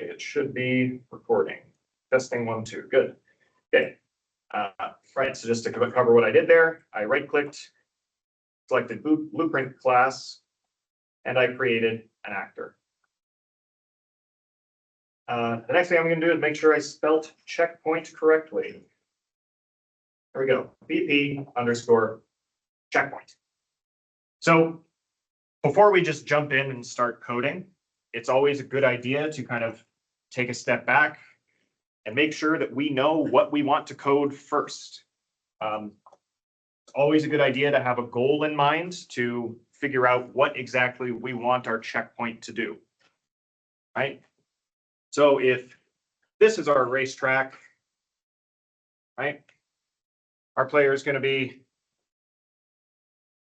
it should be recording. Testing 1, 2, good. Okay. Right, so just to cover what I did there, I right-clicked, selected Blueprint class, and I created an actor. The next thing I'm going to do is make sure I spelt checkpoint correctly. There we go, BP _ checkpoint. So before we just jump in and start coding, it's always a good idea to kind of take a step back and make sure that we know what we want to code first. It's always a good idea to have a goal in mind to figure out what exactly we want our checkpoint to do, right? So if this is our racetrack, right? Our player is going to be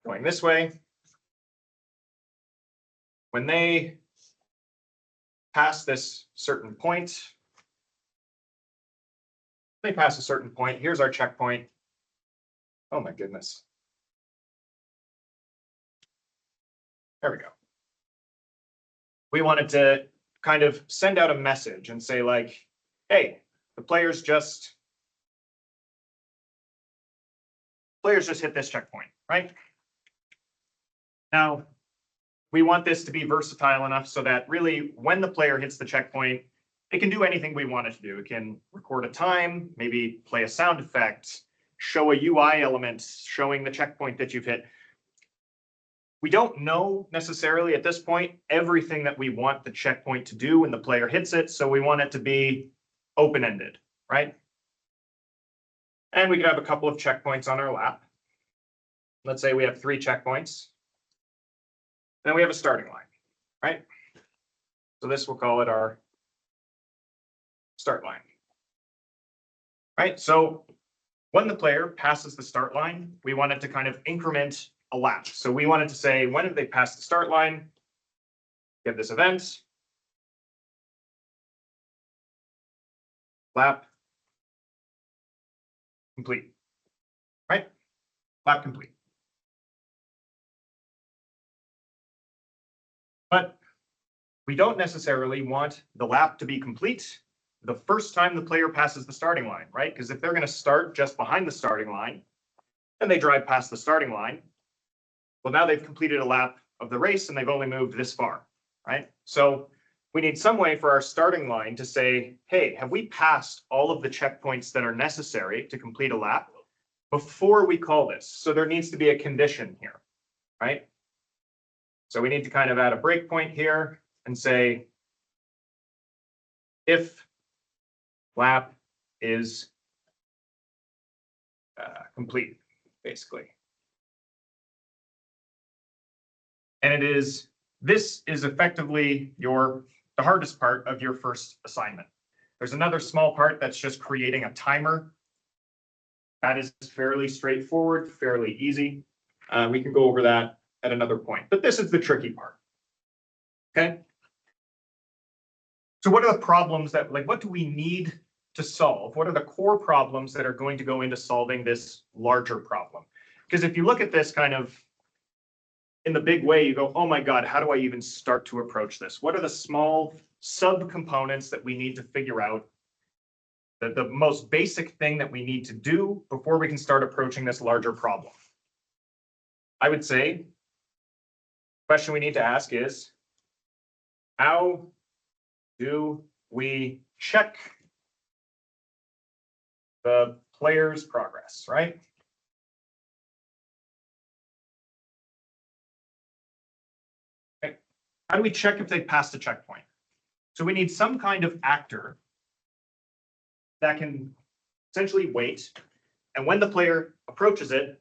going this way. When they pass this certain point, here's our checkpoint. Oh my goodness. There we go. We wanted to kind of send out a message and say like, hey, the players just hit this checkpoint, right? Now, we want this to be versatile enough so that really when the player hits the checkpoint, it can do anything we want it to do. It can record a time, maybe play a sound effect, show a UI element showing the checkpoint that you've hit. We don't know necessarily at this point everything that we want the checkpoint to do when the player hits it, so we want it to be open-ended, right? And we could have a couple of checkpoints on our lap. Let's say we have 3 checkpoints. Then we have a starting line, right? So this, we'll call it our start line, right? So when the player passes the start line, we want it to kind of increment a lap. So we wanted to say, when have they passed the start line? We have this event, lap complete, right? Lap complete. But we don't necessarily want the lap to be complete the first time the player passes the starting line, right? Because if they're going to start just behind the starting line, and they drive past the starting line, well, now they've completed a lap of the race and they've only moved this far, right? So we need some way for our starting line to say, hey, have we passed all of the checkpoints that are necessary to complete a lap before we call this? So there needs to be a condition here, right? So we need to kind of add a breakpoint here and say, if lap is complete, basically. And this is effectively the hardest part of your first assignment. There's another small part that's just creating a timer. That is fairly straightforward, fairly easy. We can go over that at another point, but this is the tricky part, okay? So what are the problems that, like, what do we need to solve? What are the core problems that are going to go into solving this larger problem? Because if you look at this kind of in the big way, you go, oh my God, how do I even start to approach this? What are the small subcomponents that we need to figure out? The most basic thing that we need to do before we can start approaching this larger problem? I would say the question we need to ask is, how do we check the player's progress, right? Okay. How do we check if they passed a checkpoint? So we need some kind of actor that can essentially wait, and when the player approaches it,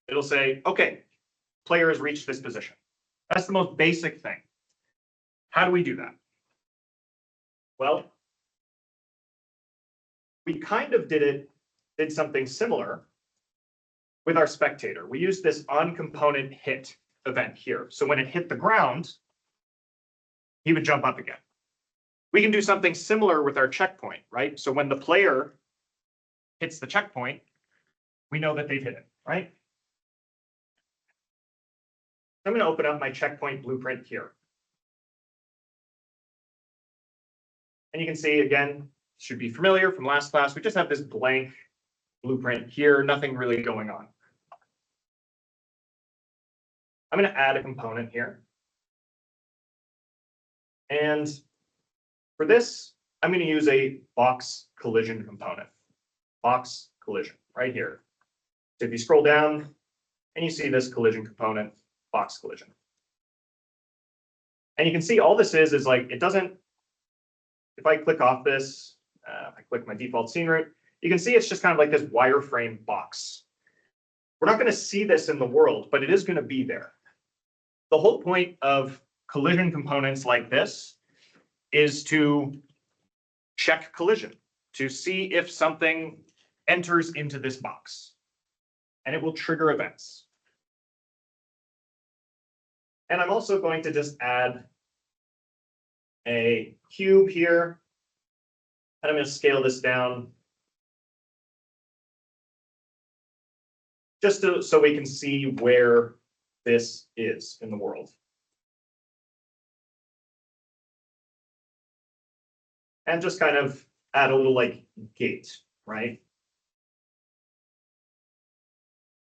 it'll say, okay, player has reached this position. That's the most basic thing. How do we do that? Well, we kind of did something similar with our spectator. We used this onComponent hit event here. So when it hit the ground, he would jump up again. We can do something similar with our checkpoint, right? So when the player hits the checkpoint, we know that they've hit it, right? I'm going to open up my checkpoint blueprint here. And you can see, again, should be familiar from last class, we just have this blank blueprint here, nothing really going on. I'm going to add a component here. And for this, I'm going to use a box collision component. Box collision right here. So if you scroll down and you see this collision component, box collision. And you can see all this is like, it doesn't, if I click off this, I click my default scene route, you can see it's just kind of like this wireframe box. We're not going to see this in the world, but it is going to be there. The whole point of collision components like this is to check collision, to see if something enters into this box, and it will trigger events. And I'm also going to just add a cube here, and I'm going to scale this down just so we can see where this is in the world. And just kind of add a little like gate, right?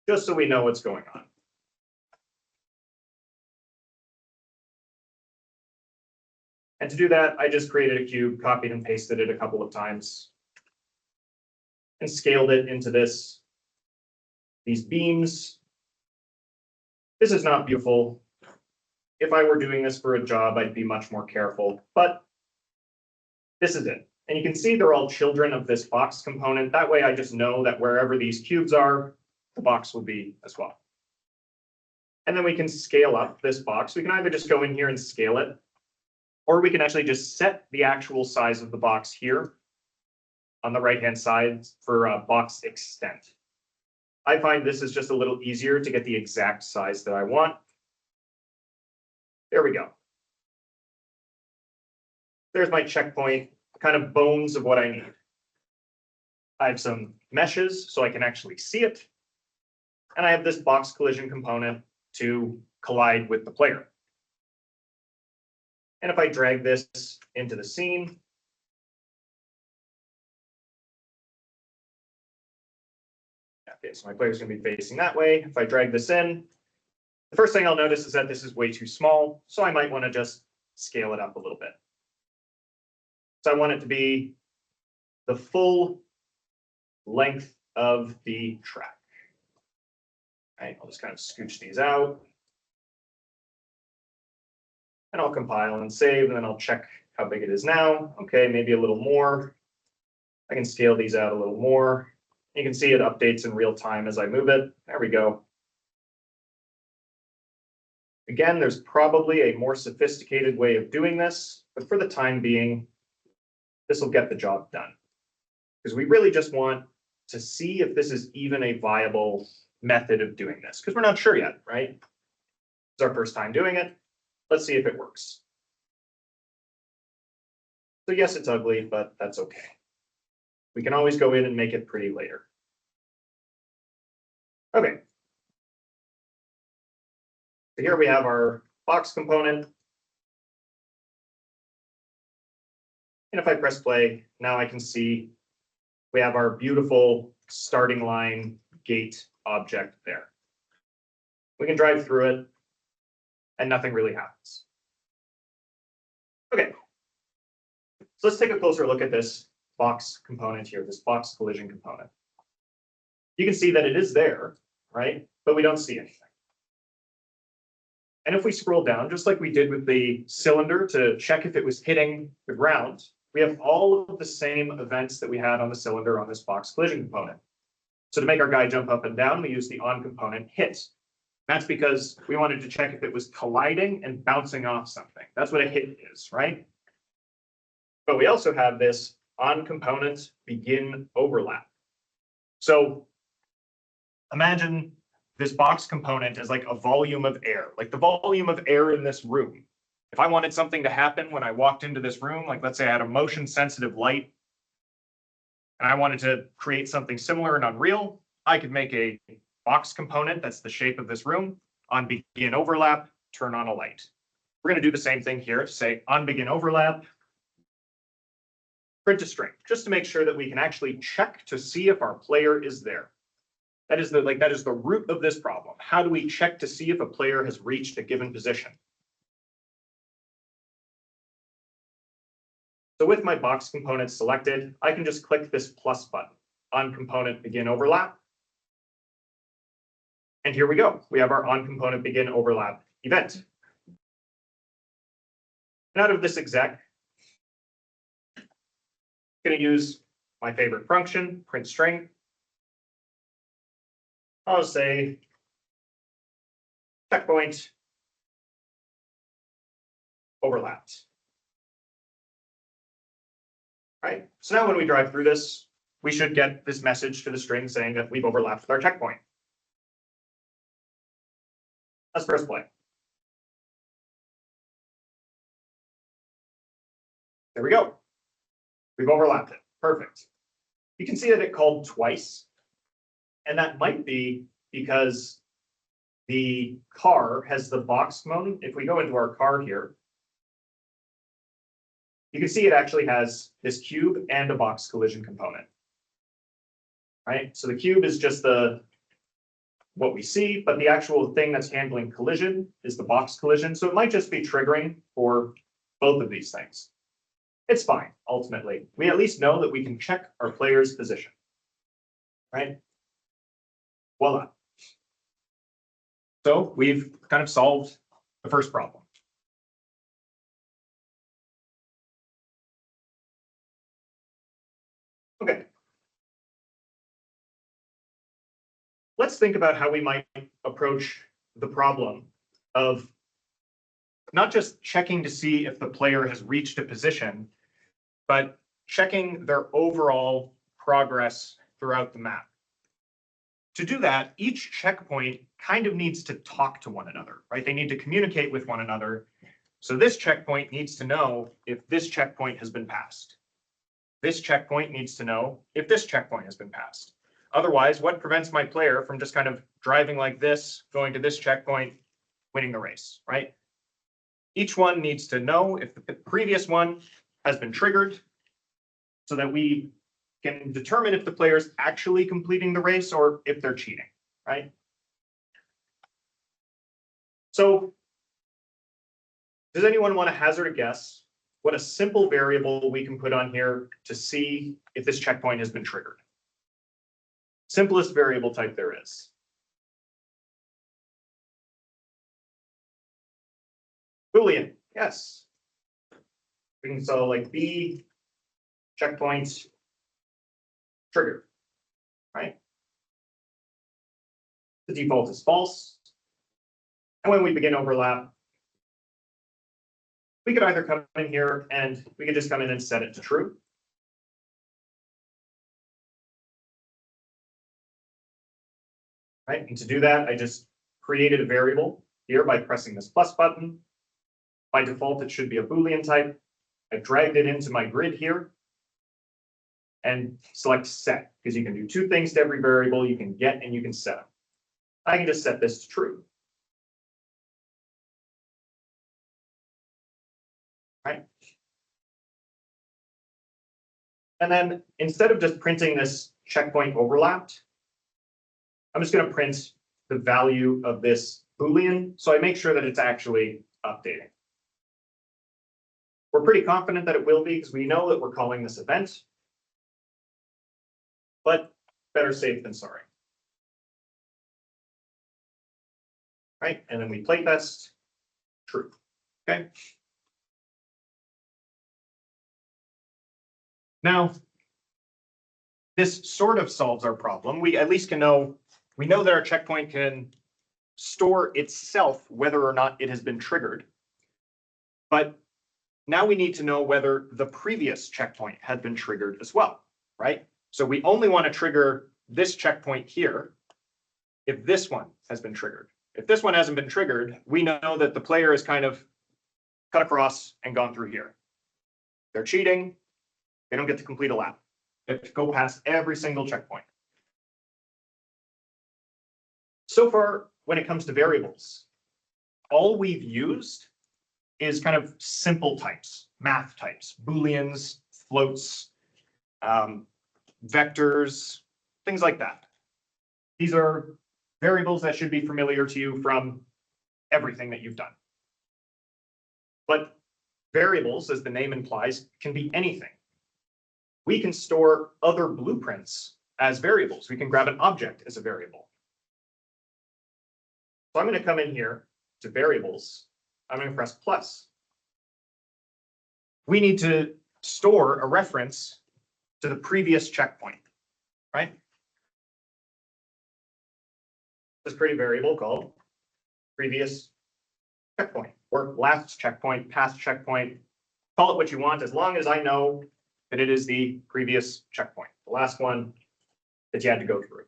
Just so we know what's going on. And to do that, I just created a cube, copied and pasted it a couple of times, and scaled it into these beams. This is not beautiful. If I were doing this for a job, I'd be much more careful, but this is it. And you can see they're all children of this box component. That way I just know that wherever these cubes are, the box will be as well. And then we can scale up this box. We can either just go in here and scale it, or we can actually just set the actual size of the box here on the right-hand side for box extent. I find this is just a little easier to get the exact size that I want. There we go. There's my checkpoint, kind of bones of what I need. I have some meshes so I can actually see it. And I have this box collision component to collide with the player. And if I drag this into the scene, okay, so my player is going to be facing that way. If I drag this in, the first thing I'll notice is that this is way too small, so I might want to just scale it up a little bit. So I want it to be the full length of the track. All right, I'll just kind of scooch these out. And I'll compile and save, and then I'll check how big it is now. Okay, maybe a little more. I can scale these out a little more. You can see it updates in real time as I move it. There we go. Again, there's probably a more sophisticated way of doing this, but for the time being, this will get the job done. Because we really just want to see if this is even a viable method of doing this, because we're not sure yet, right? It's our first time doing it. Let's see if it works. So yes, it's ugly, but that's okay. We can always go in and make it pretty later. Okay. So here we have our box component. And if I press play, now I can see we have our beautiful starting line gate object there. We can drive through it and nothing really happens. Okay, so let's take a closer look at this box component here, this box collision component. You can see that it is there, right? But we don't see anything. And if we scroll down, just like we did with the cylinder to check if it was hitting the ground, we have all of the same events that we had on the cylinder on this box collision component. So to make our guy jump up and down, we use the on component hit. That's because we wanted to check if it was colliding and bouncing off something. That's what a hit is, right? But we also have this on component begin overlap. So imagine this box component is like a volume of air, like the volume of air in this room. If I wanted something to happen when I walked into this room, like let's say I had a motion sensitive light and I wanted to create something similar in Unreal, I could make a box component that's the shape of this room, on begin overlap, turn on a light. We're going to do the same thing here, say on begin overlap, print a string, just to make sure that we can actually check to see if our player is there. That is the root of this problem. How do we check to see if a player has reached a given position? So with my box component selected, I can just click this plus button on component begin overlap. And here we go. We have our on component begin overlap event. And out of this exec, I'm going to use my favorite function, print string. I'll say checkpoint overlapped. Right. So now when we drive through this, we should get this message to the string saying that we've overlapped with our checkpoint. Let's press play. There we go. We've overlapped it. Perfect. You can see that it called twice. And that might be because the car has the box component. If we go into our car here, you can see it actually has this cube and a box collision component. Right? So the cube is just what we see, but the actual thing that's handling collision is the box collision. So it might just be triggering for both of these things. It's fine, ultimately. We at least know that we can check our player's position. Right? Voila. So we've kind of solved the first problem. Okay. Let's think about how we might approach the problem of not just checking to see if the player has reached a position, but checking their overall progress throughout the map. To do that, each checkpoint kind of needs to talk to one another, right? They need to communicate with one another. So this checkpoint needs to know if this checkpoint has been passed. This checkpoint needs to know if this checkpoint has been passed. Otherwise, what prevents my player from just kind of driving like this, going to this checkpoint, winning the race, right? Each one needs to know if the previous one has been triggered so that we can determine if the player is actually completing the race or if they're cheating, right? So does anyone want to hazard a guess what a simple variable we can put on here to see if this checkpoint has been triggered? Simplest variable type there is. Boolean, yes. We can so like B checkpoint triggered, right? The default is false. And when we begin overlap, we could either come in here and we could just come in and set it to true. Right, and to do that, I just created a variable here by pressing this plus button. By default, it should be a Boolean type. I dragged it into my grid here and select set, because you can do two things to every variable. You can get and you can set them. I can just set this to true. Right. And then instead of just printing this checkpoint overlapped, I'm just going to print the value of this Boolean, so I make sure that it's actually updating. We're pretty confident that it will be because we know that we're calling this event, but better safe than sorry. Right, and then we playtest true. Okay. Now, this sort of solves our problem. We at least can know, we know that our checkpoint can store itself whether or not it has been triggered. But now we need to know whether the previous checkpoint had been triggered as well, right? So we only want to trigger this checkpoint here if this one has been triggered. If this one hasn't been triggered, we know that the player has kind of cut across and gone through here. They're cheating. They don't get to complete a lap. They have to go past every single checkpoint. So far, when it comes to variables, all we've used is kind of simple types, math types, Booleans, floats, vectors, things like that. These are variables that should be familiar to you from everything that you've done. But variables, as the name implies, can be anything. We can store other blueprints as variables. We can grab an object as a variable. So I'm going to come in here to variables. I'm going to press plus. We need to store a reference to the previous checkpoint, right? This pretty variable called previous checkpoint or last checkpoint, past checkpoint. Call it what you want, as long as I know that it is the previous checkpoint, the last one that you had to go through.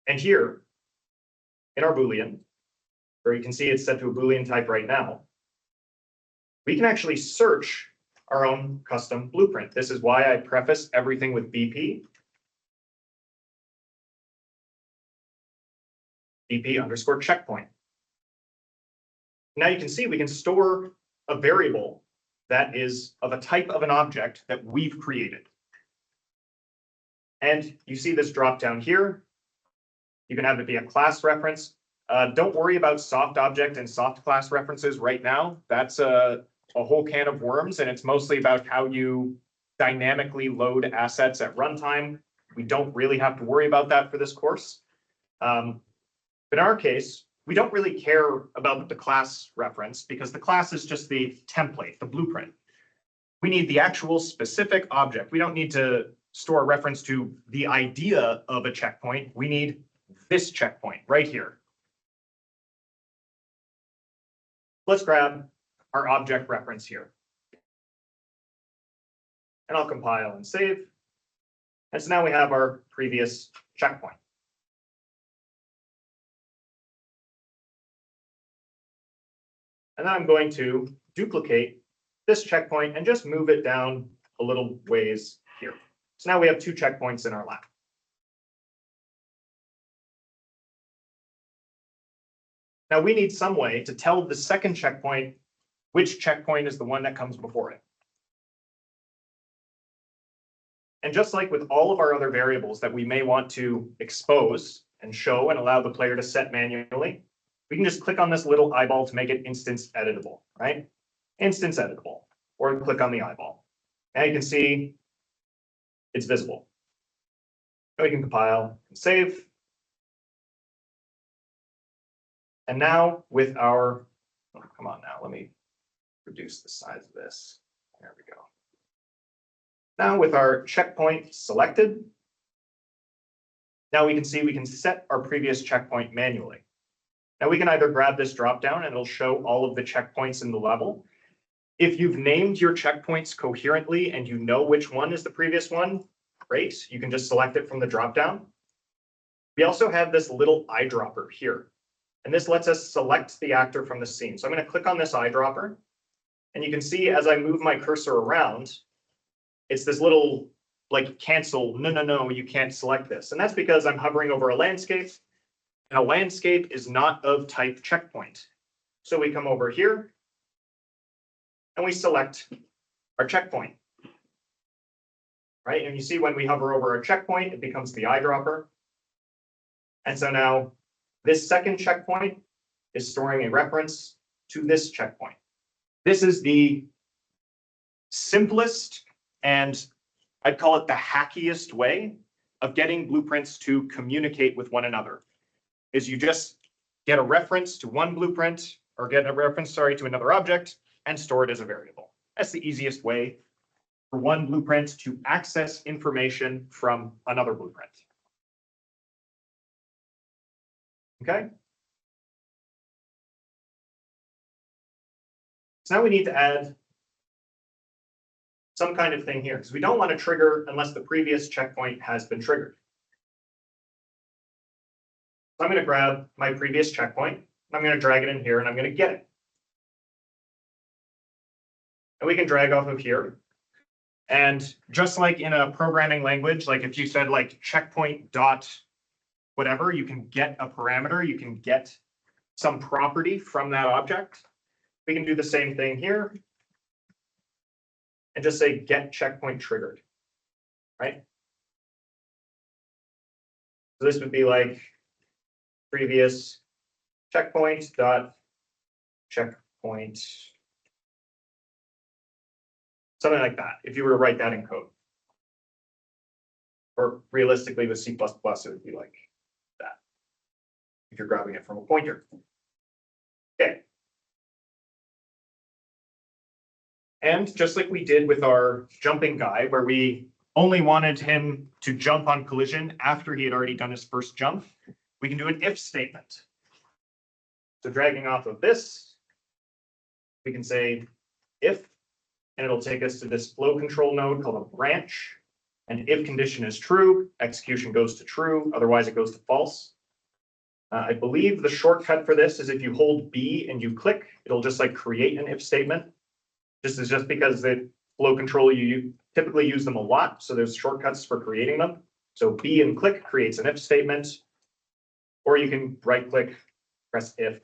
And here in our Boolean, where you can see it's set to a Boolean type right now, we can actually search our own custom blueprint. This is why I preface everything with BP. BP underscore checkpoint. Now you can see we can store a variable that is of a type of an object that we've created. And you see this drop down here. You can have it be a class reference. Don't worry about soft object and soft class references right now. That's a whole can of worms, and it's mostly about how you dynamically load assets at runtime. We don't really have to worry about that for this course. In our case, we don't really care about the class reference because the class is just the template, the blueprint. We need the actual specific object. We don't need to store a reference to the idea of a checkpoint. We need this checkpoint right here. Let's grab our object reference here. And I'll compile and save. And so now we have our previous checkpoint. And then I'm going to duplicate this checkpoint and just move it down a little ways here. So now we have 2 checkpoints in our lab. Now we need some way to tell the second checkpoint which checkpoint is the one that comes before it. And just like with all of our other variables that we may want to expose and show and allow the player to set manually, we can just click on this little eyeball to make it instance editable, right? Instance editable, or click on the eyeball. And you can see it's visible. And we can compile and save. And now with our, oh, come on now, let me reduce the size of this. There we go. Now with our checkpoint selected, now we can see we can set our previous checkpoint manually. Now we can either grab this dropdown and it'll show all of the checkpoints in the level. If you've named your checkpoints coherently and you know which one is the previous one, great. You can just select it from the dropdown. We also have this little eyedropper here, and this lets us select the actor from the scene. So I'm going to click on this eyedropper, and you can see as I move my cursor around, it's this little like cancel, no, you can't select this. And that's because I'm hovering over a landscape. And a landscape is not of type checkpoint. So we come over here and we select our checkpoint. Right? And you see when we hover over a checkpoint, it becomes the eyedropper. And so now this second checkpoint is storing a reference to this checkpoint. This is the simplest and I'd call it the hackiest way of getting blueprints to communicate with one another. Is you just get a reference to one blueprint or get a reference, to another object and store it as a variable. That's the easiest way for one blueprint to access information from another blueprint. Okay. So now we need to add some kind of thing here because we don't want to trigger unless the previous checkpoint has been triggered. So I'm going to grab my previous checkpoint, and I'm going to drag it in here, and I'm going to get it. And we can drag off of here. And just like in a programming language, like if you said like checkpoint dot whatever, you can get a parameter, you can get some property from that object. We can do the same thing here. and just say get checkpoint triggered, right? So this would be like previous checkpoint dot checkpoint, something like that, if you were to write that in code. Or realistically with C++, it would be like that, if you're grabbing it from a pointer. Okay. And just like we did with our jumping guy, where we only wanted him to jump on collision after he had already done his first jump, we can do an if statement. So dragging off of this, we can say if, and it'll take us to this flow control node called a branch. And if condition is true, execution goes to true, otherwise it goes to false. I believe the shortcut for this is if you hold B and you click, it'll just like create an if statement. This is just because the flow control, you typically use them a lot, so there's shortcuts for creating them. So B and click creates an if statement, or you can right click, press if,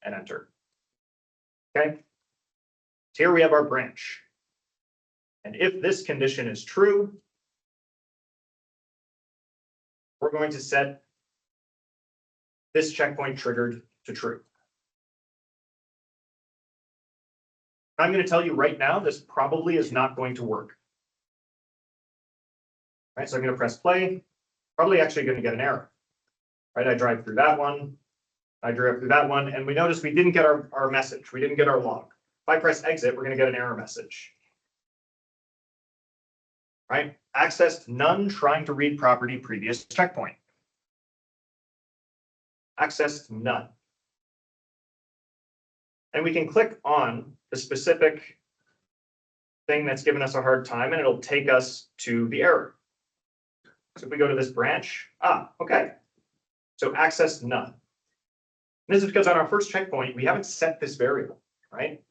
and enter. Okay, so here we have our branch. And if this condition is true, we're going to set this checkpoint triggered to true. I'm going to tell you right now, this probably is not going to work. Right, so I'm going to press play, probably actually going to get an error. Right, I drive through that one, I drove through that one, and we noticed we didn't get our message, we didn't get our log. If I press exit, we're going to get an error message. Right, accessed none trying to read property previous checkpoint. Accessed none. And we can click on the specific thing that's given us a hard time, and it'll take us to the error. So if we go to this branch, okay. So accessed none. And this is because on our first checkpoint, we haven't set this variable, right?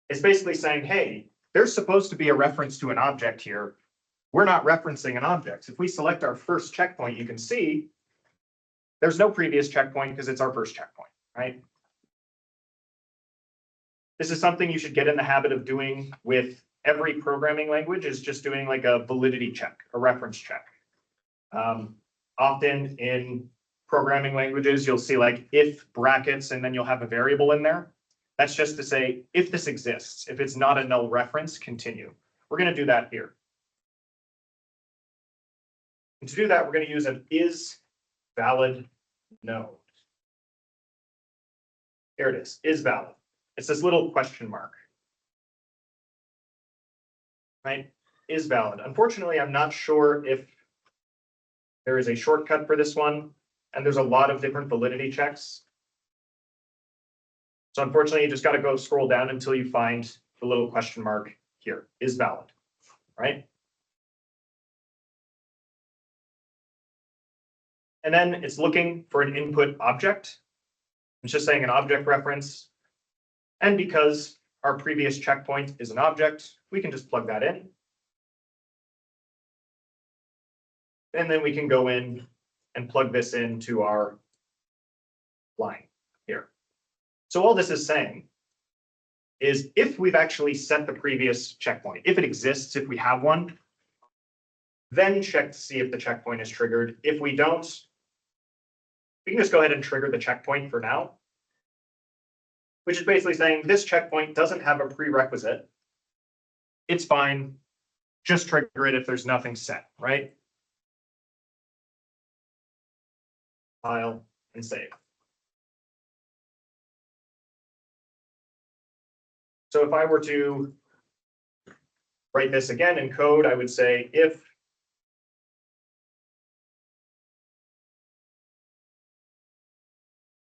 It's basically saying, hey, there's supposed to be a reference to an object here. We're not referencing an object. If we select our first checkpoint, you can see there's no previous checkpoint because it's our first checkpoint, right? This is something you should get in the habit of doing with every programming language, is just doing like a validity check, a reference check. Often in programming languages, you'll see like if brackets, and then you'll have a variable in there. That's just to say, if this exists, if it's not a null reference, continue. We're going to do that here. And to do that, we're going to use an is valid node. Here it is valid. It's this little question mark. Right? Is valid. Unfortunately, I'm not sure if there is a shortcut for this one, and there's a lot of different validity checks. So unfortunately, you just got to go scroll down until you find the little question mark here, is valid, right? And then it's looking for an input object. It's just saying an object reference. And because our previous checkpoint is an object, we can just plug that in. And then we can go in and plug this into our line here. So all this is saying is if we've actually set the previous checkpoint, if it exists, if we have one, then check to see if the checkpoint is triggered. If we don't, we can just go ahead and trigger the checkpoint for now, which is basically saying this checkpoint doesn't have a prerequisite. It's fine. Just trigger it if there's nothing set, right? File and save. So if I were to write this again in code, I would say if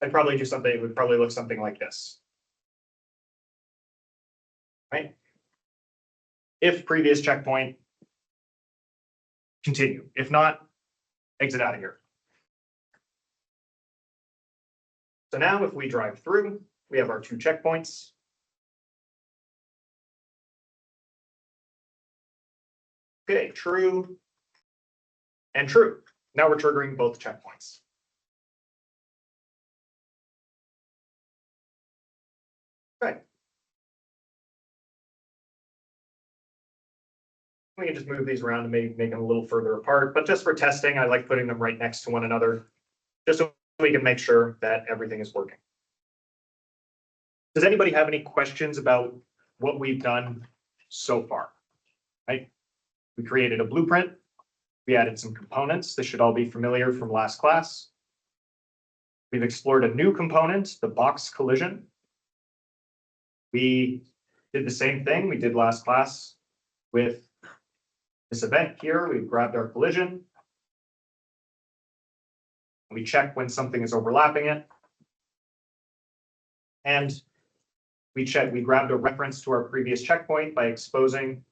I'd probably do something, it would probably look something like this. Right? If previous checkpoint, continue. If not, exit out of here. So now if we drive through, we have our two checkpoints. Okay, true and true. Now we're triggering both checkpoints. Okay. We can just move these around and maybe make them a little further apart, but just for testing, I like putting them right next to one another, just so we can make sure that everything is working. Does anybody have any questions about what we've done so far? Right? We created a blueprint. We added some components. This should all be familiar from last class. We've explored a new component, the box collision. We did the same thing we did last class with this event here. We've grabbed our collision. We check when something is overlapping it. And we grabbed a reference to our previous checkpoint by exposing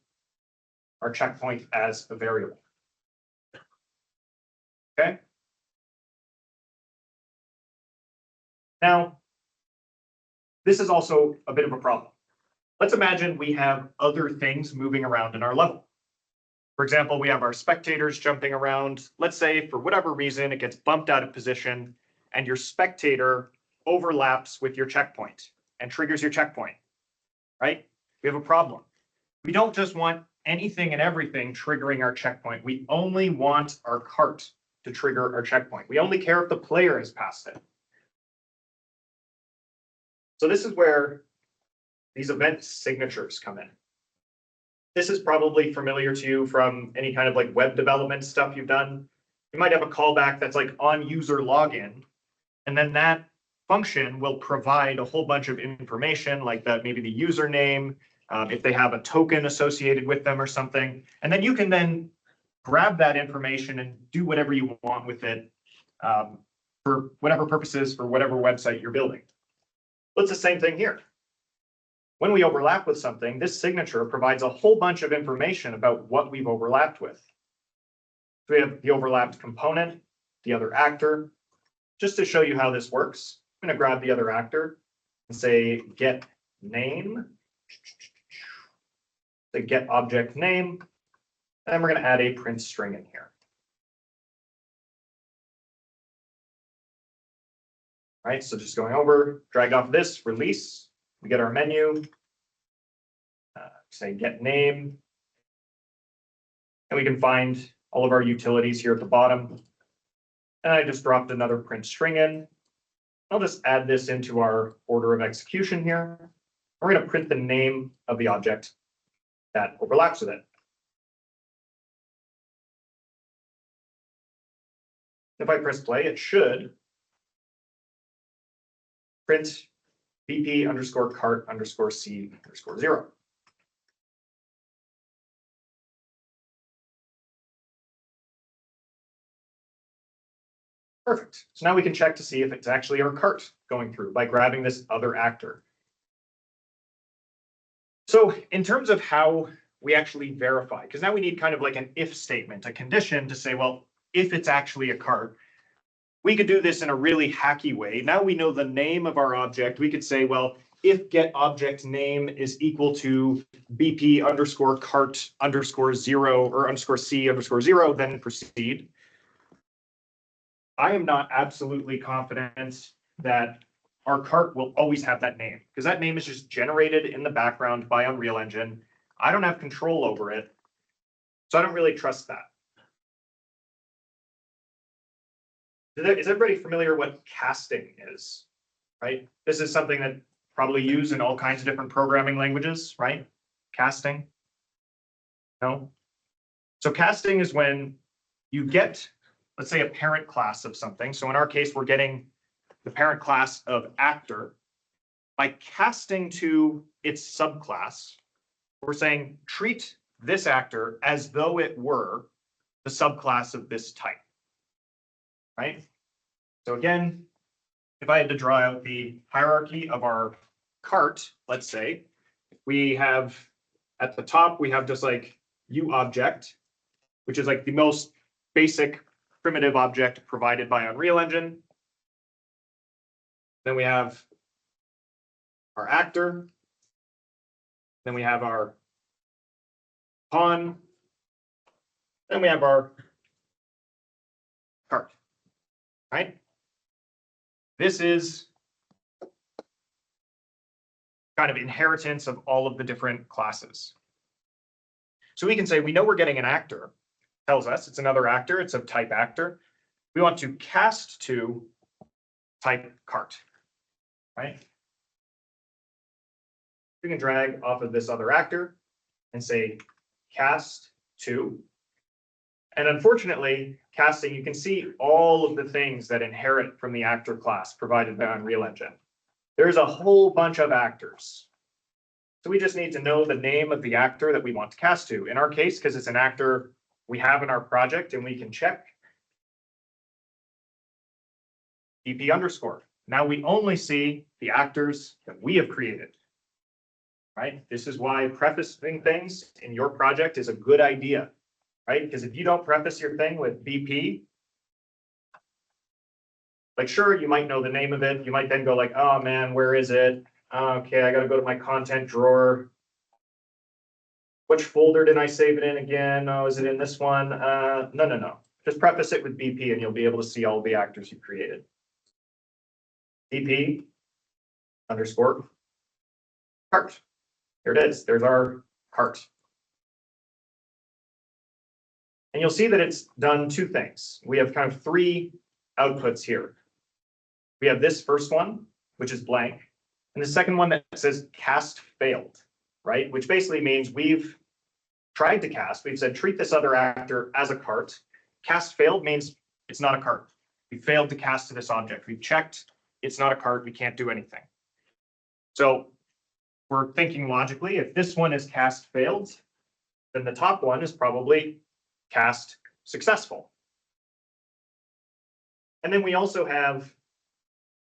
our checkpoint as a variable. Okay. Now, this is also a bit of a problem. Let's imagine we have other things moving around in our level. For example, we have our spectators jumping around. Let's say for whatever reason, it gets bumped out of position and your spectator overlaps with your checkpoint and triggers your checkpoint, right? We have a problem. We don't just want anything and everything triggering our checkpoint. We only want our cart to trigger our checkpoint. We only care if the player has passed it. So this is where these event signatures come in. This is probably familiar to you from any kind of like web development stuff you've done. You might have a callback that's like on user login, and then that function will provide a whole bunch of information like that, maybe the username, if they have a token associated with them or something. And then you can then grab that information and do whatever you want with it for whatever purposes, for whatever website you're building. Well, it's the same thing here. When we overlap with something, this signature provides a whole bunch of information about what we've overlapped with. So we have the overlapped component, the other actor. Just to show you how this works, I'm going to grab the other actor and say get name, the get object name, and then we're going to add a print string in here. All right, so just going over, drag off this, release. We get our menu, say get name, and we can find all of our utilities here at the bottom. And I just dropped another print string in. I'll just add this into our order of execution here. We're going to print the name of the object that overlaps with it. If I press play, it should print BP underscore cart underscore C underscore 0. Perfect. So now we can check to see if it's actually our cart going through by grabbing this other actor. So in terms of how we actually verify, because now we need kind of like an if statement, a condition to say, well, if it's actually a cart, we could do this in a really hacky way. Now we know the name of our object. We could say, well, if get object name is equal to BP underscore cart underscore 0 or underscore C underscore 0, then proceed. I am not absolutely confident that our cart will always have that name, because that name is just generated in the background by Unreal Engine. I don't have control over it, so I don't really trust that. Is everybody familiar what casting is, right? This is something that probably used in all kinds of different programming languages, right? Casting? No? So casting is when you get, let's say, a parent class of something. So in our case, we're getting the parent class of actor. By casting to its subclass, we're saying treat this actor as though it were the subclass of this type, right? So again, if I had to draw out the hierarchy of our cart, let's say, we have at the top, we have just like uObject, which is like the most basic primitive object provided by Unreal Engine. Then we have our actor. Then we have our pawn. Then we have our cart, right? This is kind of inheritance of all of the different classes. So we can say, we know we're getting an actor, tells us it's another actor, it's of type actor. We want to cast to type cart, right? We can drag off of this other actor and say cast to. And unfortunately, casting, you can see all of the things that inherit from the actor class provided by Unreal Engine. There's a whole bunch of actors. So we just need to know the name of the actor that we want to cast to. In our case, because it's an actor we have in our project and we can check BP underscore. Now we only see the actors that we have created, right? This is why prefacing things in your project is a good idea, right? Because if you don't preface your thing with BP, like, sure, you might know the name of it. You might then go like, oh man, where is it? Okay, I got to go to my content drawer. Which folder did I save it in again? Oh, is it in this one? No. Just preface it with BP and you'll be able to see all the actors you created. BP underscore cart. Here it is. There's our cart. And you'll see that it's done two things. We have kind of three outputs here. We have this first one, which is blank, and the second one that says cast failed, right? Which basically means we've tried to cast. We've said treat this other actor as a cart. Cast failed means it's not a cart. We failed to cast to this object. We've checked. It's not a cart. We can't do anything. So we're thinking logically, if this one is cast failed, then the top one is probably cast successful. And then we also have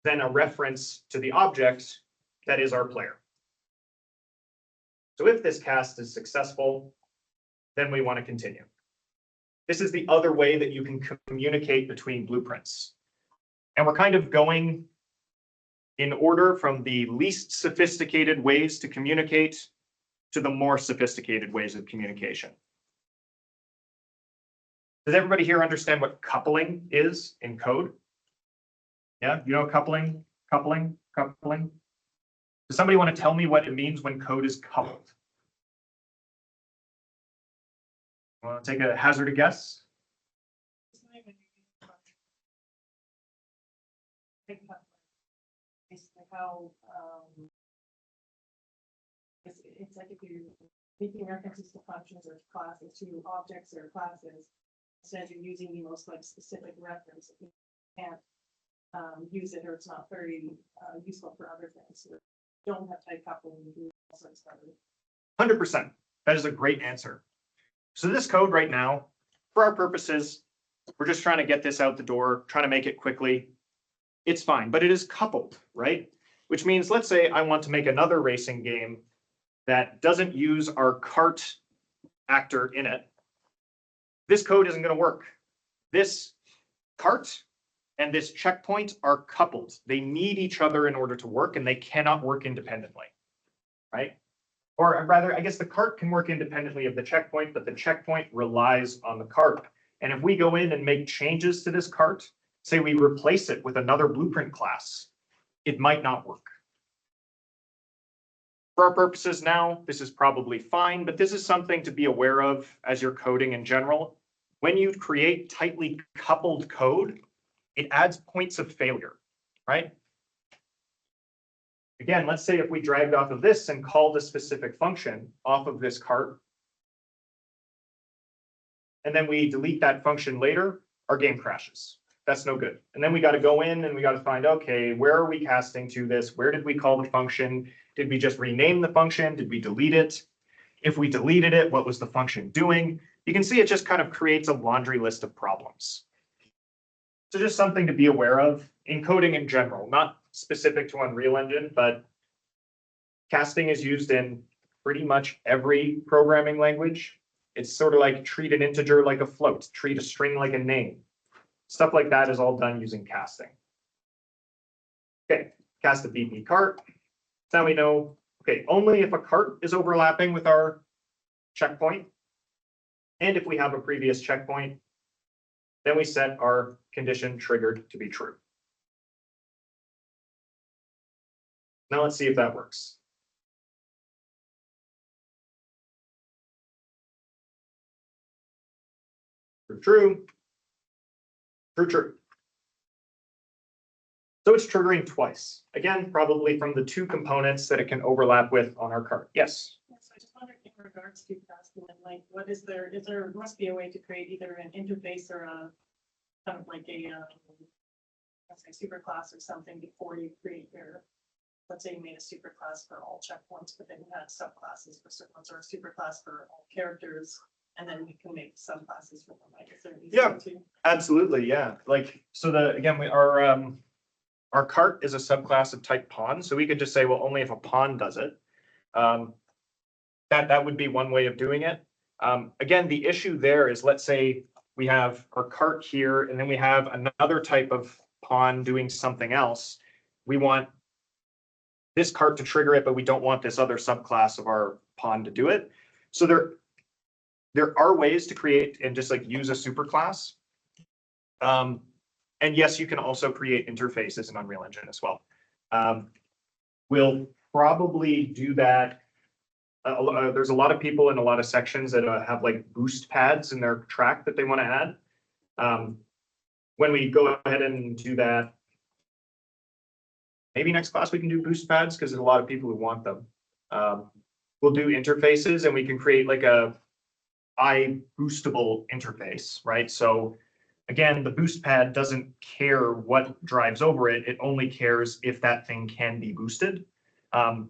then a reference to the object that is our player. So if this cast is successful, then we want to continue. This is the other way that you can communicate between blueprints. And we're kind of going in order from the least sophisticated ways to communicate to the more sophisticated ways of communication. Does everybody here understand what coupling is in code? Yeah, you know coupling? Does somebody want to tell me what it means when code is coupled? Want to take a hazard guess? It's like how it's like if you're making references to functions or classes, to objects or classes, instead you're using the most like specific reference. You can't use it, or it's not very useful for other things. So don't have type coupling. You do all sorts of other. 100%. That is a great answer. So this code right now, for our purposes, we're just trying to get this out the door, trying to make it quickly. It's fine, but it is coupled, right? Which means, let's say I want to make another racing game that doesn't use our cart actor in it. This code isn't going to work. This cart and this checkpoint are coupled. They need each other in order to work, and they cannot work independently, right? Or rather, I guess the cart can work independently of the checkpoint, but the checkpoint relies on the cart. And if we go in and make changes to this cart, say we replace it with another blueprint class, it might not work. For our purposes now, this is probably fine, but this is something to be aware of as you're coding in general. When you create tightly coupled code, it adds points of failure, right? Again, let's say if we dragged off of this and called a specific function off of this cart, and then we delete that function later, our game crashes. That's no good. And then we got to go in and we got to find, okay, where are we casting to this? Where did we call the function? Did we just rename the function? Did we delete it? If we deleted it, what was the function doing? You can see it just kind of creates a laundry list of problems. So just something to be aware of in coding in general, not specific to Unreal Engine, but casting is used in pretty much every programming language. It's sort of like treat an integer like a float, treat a string like a name. Stuff like that is all done using casting. Okay, cast a BP cart. Now we know, okay, only if a cart is overlapping with our checkpoint, and if we have a previous checkpoint, then we set our condition triggered to be true. Now let's see if that works. True, true. True, true. So it's triggering twice. Again, probably from the two components that it can overlap with on our card. Yes. So I just wondered in regards to casting, like, what is there, must be a way to create either an interface or a, kind of like a, let's say super class or something before you create your, let's say you made a super class for all checkpoints, but then you had subclasses for certain ones or a super class for all characters. And then we can make subclasses for them, like, is there an easy Yeah. way to? Absolutely, yeah. Like, so again, our cart is a subclass of type pawn, so we could just say, well, only if a pawn does it. That would be one way of doing it. Again, the issue there is, let's say we have our cart here, and then we have another type of pawn doing something else. We want this cart to trigger it, but we don't want this other subclass of our pawn to do it. So there are ways to create and just like use a superclass. And yes, you can also create interfaces in Unreal Engine as well. We'll probably do that. There's a lot of people in a lot of sections that have like boost pads in their track that they want to add. When we go ahead and do that, maybe next class we can do boost pads because there's a lot of people who want them. We'll do interfaces and we can create like a eye boostable interface, right? So again, the boost pad doesn't care what drives over it. It only cares if that thing can be boosted. And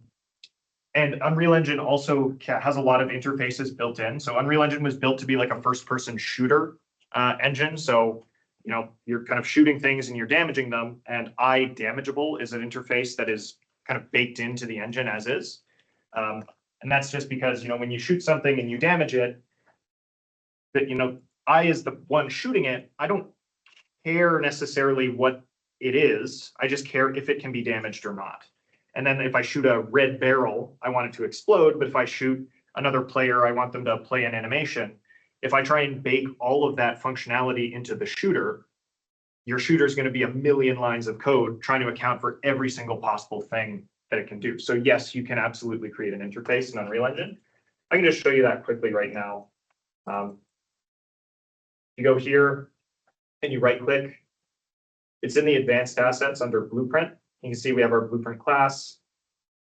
Unreal Engine also has a lot of interfaces built in. So Unreal Engine was built to be like a first-person shooter engine. So, you know, you're kind of shooting things and you're damaging them. And eye damageable is an interface that is kind of baked into the engine as is. And that's just because, you know, when you shoot something and you damage it, that, you know, I is the one shooting it. I don't care necessarily what it is. I just care if it can be damaged or not. And then if I shoot a red barrel, I want it to explode. But if I shoot another player, I want them to play an animation. If I try and bake all of that functionality into the shooter, your shooter is going to be a million lines of code trying to account for every single possible thing that it can do. So yes, you can absolutely create an interface in Unreal Engine. I can just show you that quickly right now. You go here and you right click. It's in the advanced assets under blueprint. You can see we have our blueprint class,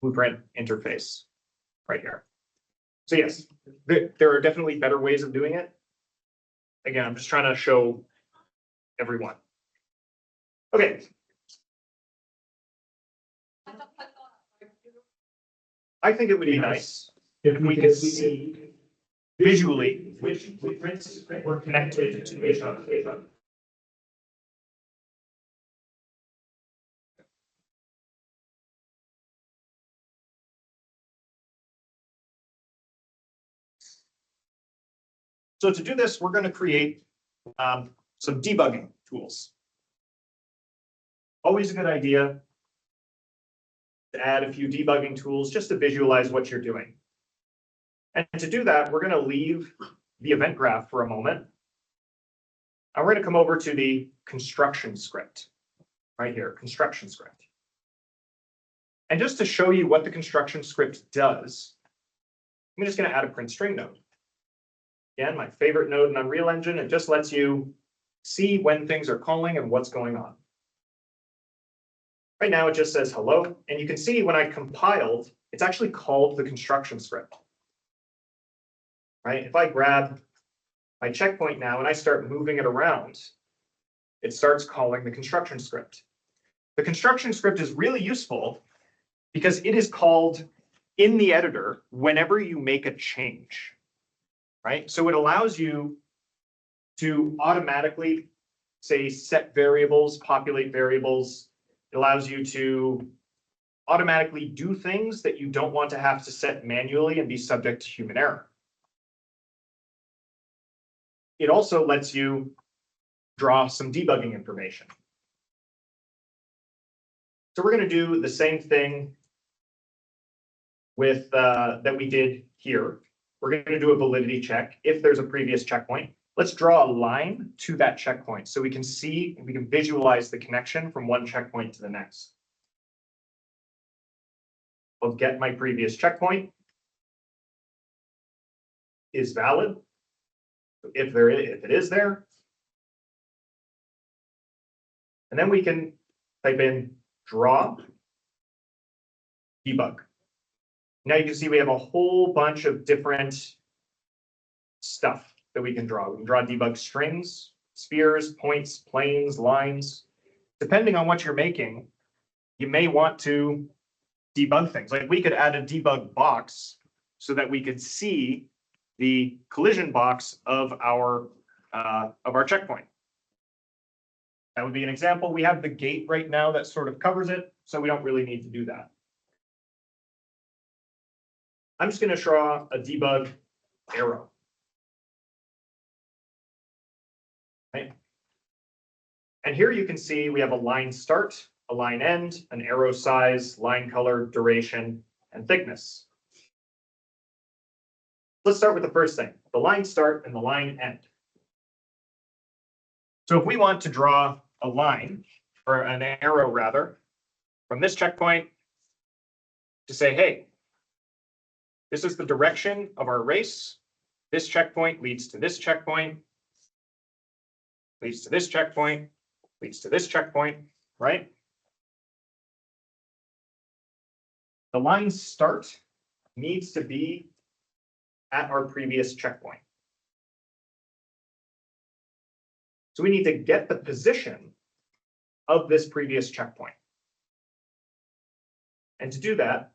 blueprint interface right here. So yes, there are definitely better ways of doing it. Again, I'm just trying to show everyone. Okay. I think it would be nice if we could see visually which blueprints were connected to each other. So to do this, we're going to create some debugging tools. Always a good idea to add a few debugging tools just to visualize what you're doing. And to do that, we're going to leave the event graph for a moment. And we're going to come over to the construction script right here, construction script. And just to show you what the construction script does, I'm just going to add a print string node. Again, my favorite node in Unreal Engine. It just lets you see when things are calling and what's going on. Right now, it just says hello. And you can see when I compiled, it's actually called the construction script. Right? If I grab my checkpoint now and I start moving it around, it starts calling the construction script. The construction script is really useful because it is called in the editor whenever you make a change. Right? So it allows you to automatically, say, set variables, populate variables. It allows you to automatically do things that you don't want to have to set manually and be subject to human error. It also lets you draw some debugging information. So we're going to do the same thing with that we did here. We're going to do a validity check if there's a previous checkpoint. Let's draw a line to that checkpoint so we can see and we can visualize the connection from one checkpoint to the next. I'll get my previous checkpoint is valid. if it is there. And then we can type in draw debug. Now you can see we have a whole bunch of different stuff that we can draw. We can draw debug strings, spheres, points, planes, lines. Depending on what you're making, you may want to debug things. Like we could add a debug box so that we could see the collision box of our checkpoint. That would be an example. We have the gate right now that sort of covers it, so we don't really need to do that. I'm just going to draw a debug arrow. Right? And here you can see we have a line start, a line end, an arrow size, line color, duration, and thickness. Let's start with the first thing, the line start and the line end. So if we want to draw a line, or an arrow rather, from this checkpoint to say, hey, this is the direction of our race. This checkpoint leads to this checkpoint, leads to this checkpoint, leads to this checkpoint, right? The line start needs to be at our previous checkpoint. So we need to get the position of this previous checkpoint. And to do that,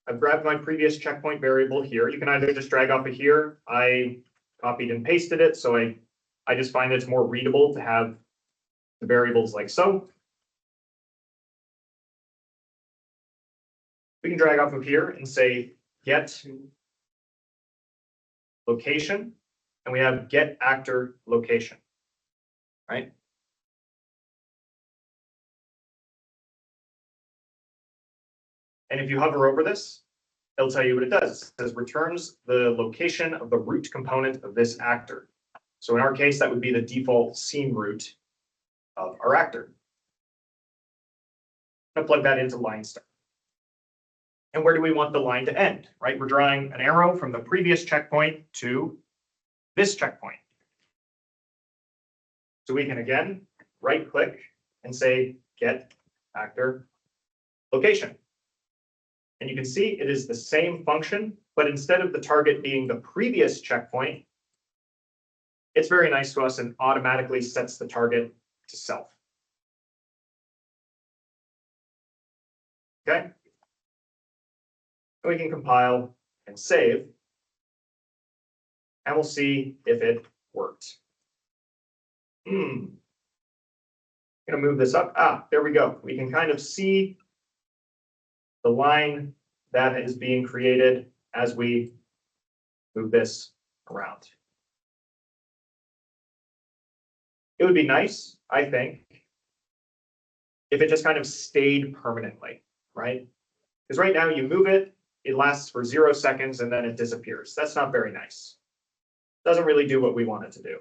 I've grabbed my previous checkpoint variable here. You can either just drag off of here. I copied and pasted it, so I just find it's more readable to have the variables like so. We can drag off of here and say get location, and we have get actor location, right? And if you hover over this, it'll tell you what it does. It says returns the location of the root component of this actor. So in our case, that would be the default scene root of our actor. I'm going to plug that into line start. And where do we want the line to end, right? We're drawing an arrow from the previous checkpoint to this checkpoint. So we can again right click and say get actor location. And you can see it is the same function, but instead of the target being the previous checkpoint, it's very nice to us and automatically sets the target to self. Okay. We can compile and save, and we'll see if it worked. I'm going to move this up. There we go. We can kind of see the line that is being created as we move this around. It would be nice, I think, if it just kind of stayed permanently, right? Because right now you move it, it lasts for 0 seconds and then it disappears. That's not very nice. Doesn't really do what we want it to do.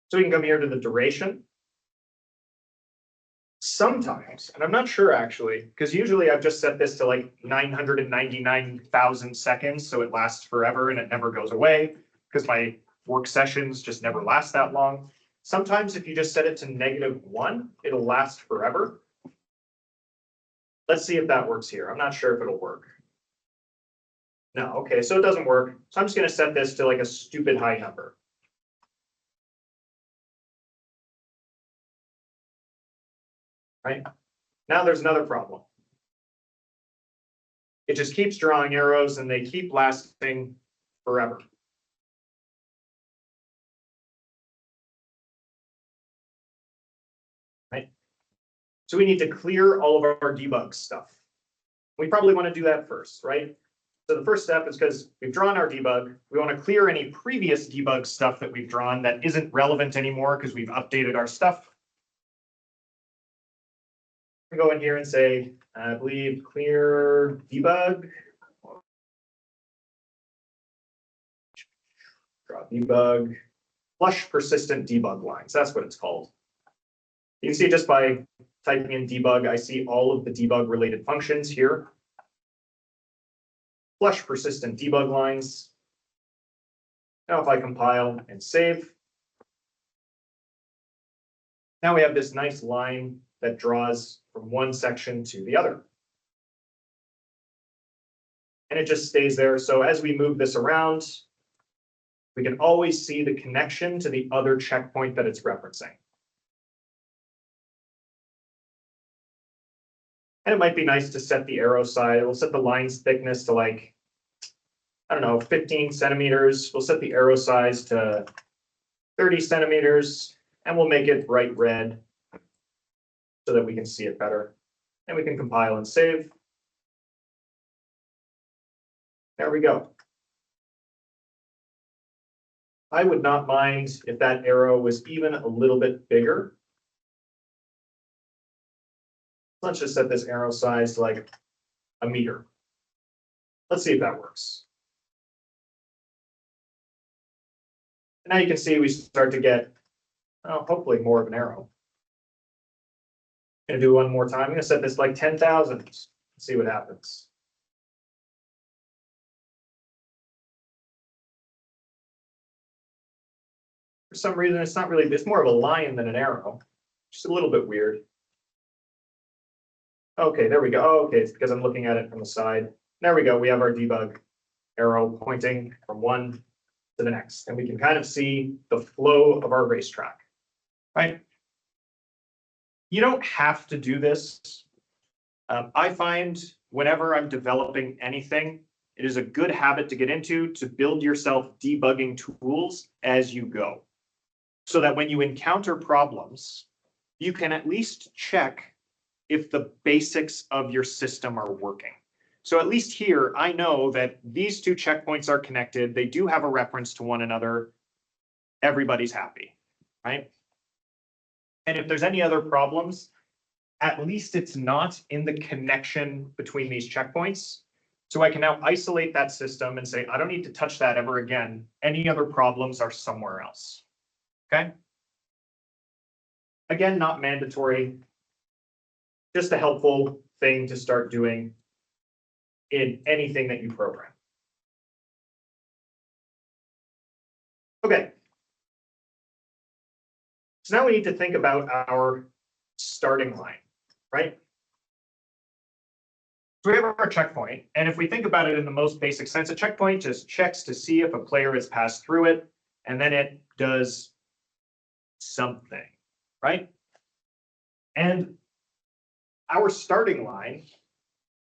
So we can come here to the duration. Sometimes, and I'm not sure actually, because usually I've just set this to like 999,000 seconds, so it lasts forever and it never goes away, because my work sessions just never last that long. Sometimes if you just set it to -1, it'll last forever. Let's see if that works here. I'm not sure if it'll work. No, okay, so it doesn't work. So I'm just going to set this to like a stupid high number. Right? Now there's another problem. It just keeps drawing arrows and they keep lasting forever. Right? So we need to clear all of our debug stuff. We probably want to do that first, right? So the first step is because we've drawn our debug, we want to clear any previous debug stuff that we've drawn that isn't relevant anymore because we've updated our stuff. Go in here and say, I believe clear debug. Draw debug, flush persistent debug lines. That's what it's called. You can see just by typing in debug, I see all of the debug related functions here. flush persistent debug lines. Now if I compile and save, now we have this nice line that draws from one section to the other. And it just stays there. So as we move this around, we can always see the connection to the other checkpoint that it's referencing. And it might be nice to set the arrow size. We'll set the line's thickness to like, I don't know, 15 centimeters. We'll set the arrow size to 30 centimeters, and we'll make it bright red so that we can see it better. And we can compile and save. There we go. I would not mind if that arrow was even a little bit bigger. Let's just set this arrow size to like a meter. Let's see if that works. And now you can see we start to get, well, hopefully more of an arrow. Gonna do one more time. I'm gonna set this like 10,000. See what happens. For some reason, it's not really, it's more of a line than an arrow. Just a little bit weird. Okay, there we go. Oh, okay, it's because I'm looking at it from the side. There we go. We have our debug arrow pointing from one to the next, and we can kind of see the flow of our racetrack, right? You don't have to do this. I find whenever I'm developing anything, it is a good habit to get into to build yourself debugging tools as you go, so that when you encounter problems, you can at least check if the basics of your system are working. So at least here, I know that these two checkpoints are connected. They do have a reference to one another. Everybody's happy, right? And if there's any other problems, at least it's not in the connection between these checkpoints. So I can now isolate that system and say, I don't need to touch that ever again. Any other problems are somewhere else, okay? Again, not mandatory. Just a helpful thing to start doing in anything that you program. Okay. So now we need to think about our starting line, right? So we have our checkpoint, and if we think about it in the most basic sense, a checkpoint just checks to see if a player has passed through it, and then it does something, right? And our starting line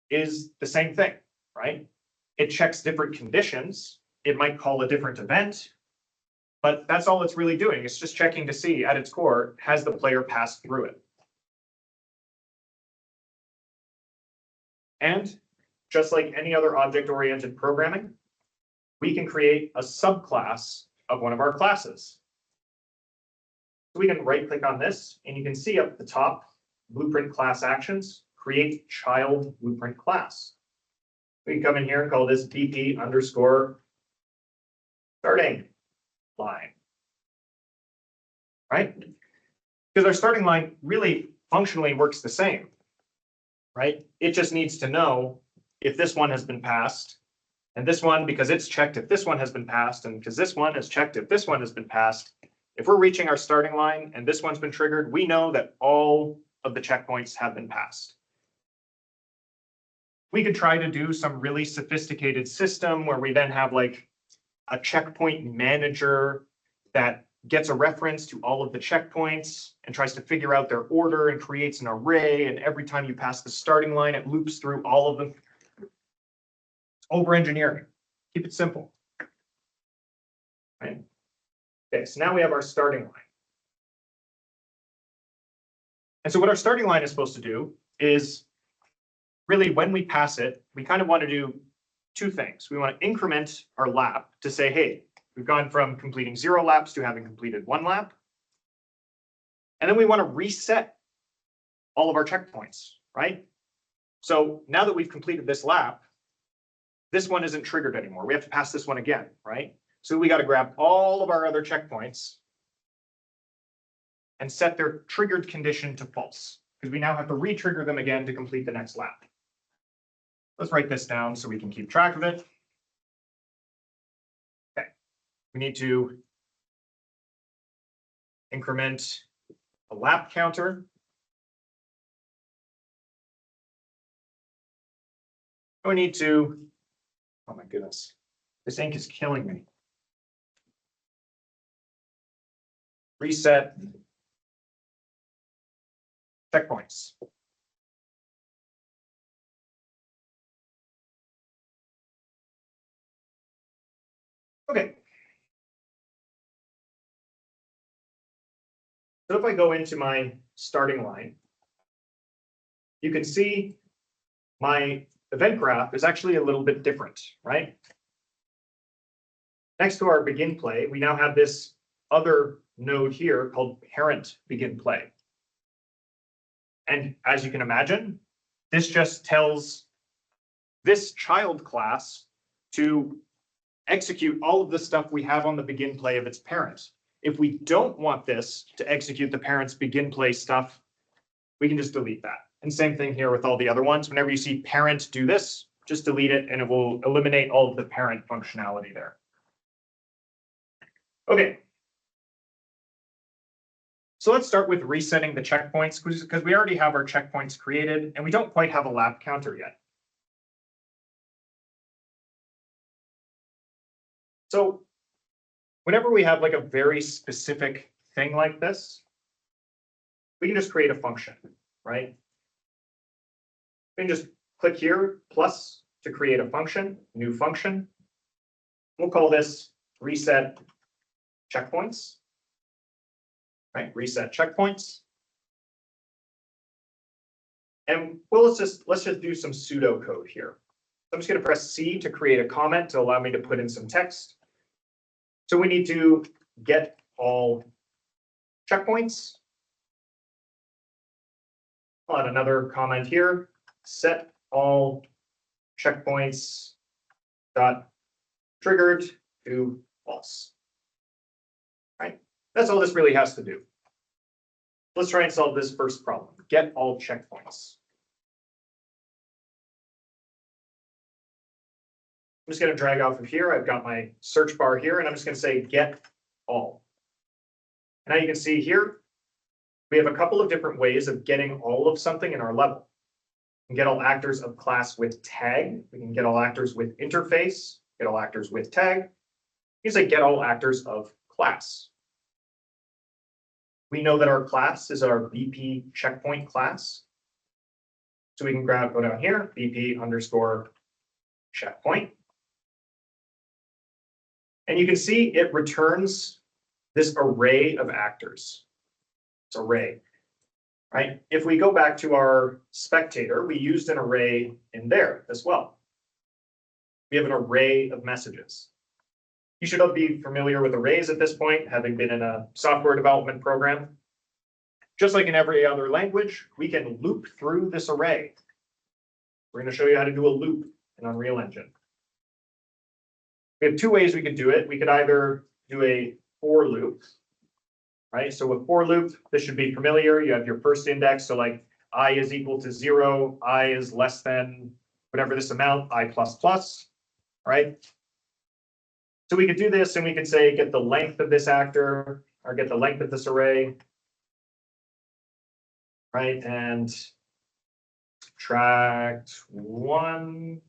is the same thing, right? It checks different conditions. It might call a different event, but that's all it's really doing. It's just checking to see at its core, has the player passed through it? And just like any other object-oriented programming, we can create a subclass of one of our classes. So we can right-click on this, and you can see up at the top, Blueprint Class Actions, create child blueprint class. We can come in here and call this BP underscore starting line, right? Because our starting line really functionally works the same, right? It just needs to know if this one has been passed, and this one, because it's checked if this one has been passed, and because this one is checked if this one has been passed. If we're reaching our starting line and this one's been triggered, we know that all of the checkpoints have been passed. We could try to do some really sophisticated system where we then have like a checkpoint manager that gets a reference to all of the checkpoints and tries to figure out their order and creates an array. And every time you pass the starting line, it loops through all of them. It's over engineering. Keep it simple. Right? Okay, so now we have our starting line. And so what our starting line is supposed to do is really when we pass it, we kind of want to do two things. We want to increment our lap to say, hey, we've gone from completing 0 laps to having completed 1 lap. And then we want to reset all of our checkpoints, right? So now that we've completed this lap, this one isn't triggered anymore. We have to pass this one again, right? So we got to grab all of our other checkpoints and set their triggered condition to false, because we now have to re-trigger them again to complete the next lap. Let's write this down so we can keep track of it. Okay, we need to increment a lap counter. We need to, oh my goodness, this ink is killing me. Reset checkpoints. Okay. So if I go into my starting line, you can see my event graph is actually a little bit different, right? Next to our begin play, we now have this other node here called parent begin play. And as you can imagine, this just tells this child class to execute all of the stuff we have on the begin play of its parent. If we don't want this to execute the parent's begin play stuff, we can just delete that. And same thing here with all the other ones. Whenever you see parent do this, just delete it and it will eliminate all of the parent functionality there. Okay. So let's start with resetting the checkpoints because we already have our checkpoints created and we don't quite have a lap counter yet. So whenever we have like a very specific thing like this, we can just create a function, right? We can just click here, plus to create a function, new function. We'll call this reset checkpoints, right? Reset checkpoints. And let's just do some pseudocode here. I'm just going to press C to create a comment to allow me to put in some text. So we need to get all checkpoints. I'll add another comment here. Set all checkpoints dot triggered to false. Right? That's all this really has to do. Let's try and solve this first problem. Get all checkpoints. I'm just going to drag off of here. I've got my search bar here, and I'm just going to say get all. And now you can see here, we have a couple of different ways of getting all of something in our level. We can get all actors of class with tag. We can get all actors with interface, get all actors with tag. You can say get all actors of class. We know that our class is our BP checkpoint class. So we can go down here, BP underscore checkpoint. And you can see it returns this array of actors. It's array, right? If we go back to our spectator, we used an array in there as well. We have an array of messages. You should all be familiar with arrays at this point, having been in a software development program. Just like in every other language, we can loop through this array. We're going to show you how to do a loop in Unreal Engine. We have two ways we could do it. We could either do a for loop, right? So with for loop, this should be familiar. You have your first index. So like I is equal to 0, I is less than whatever this amount, I plus plus, right? So we could do this and we could say get the length of this actor or get the length of this array, right? And subtract 1.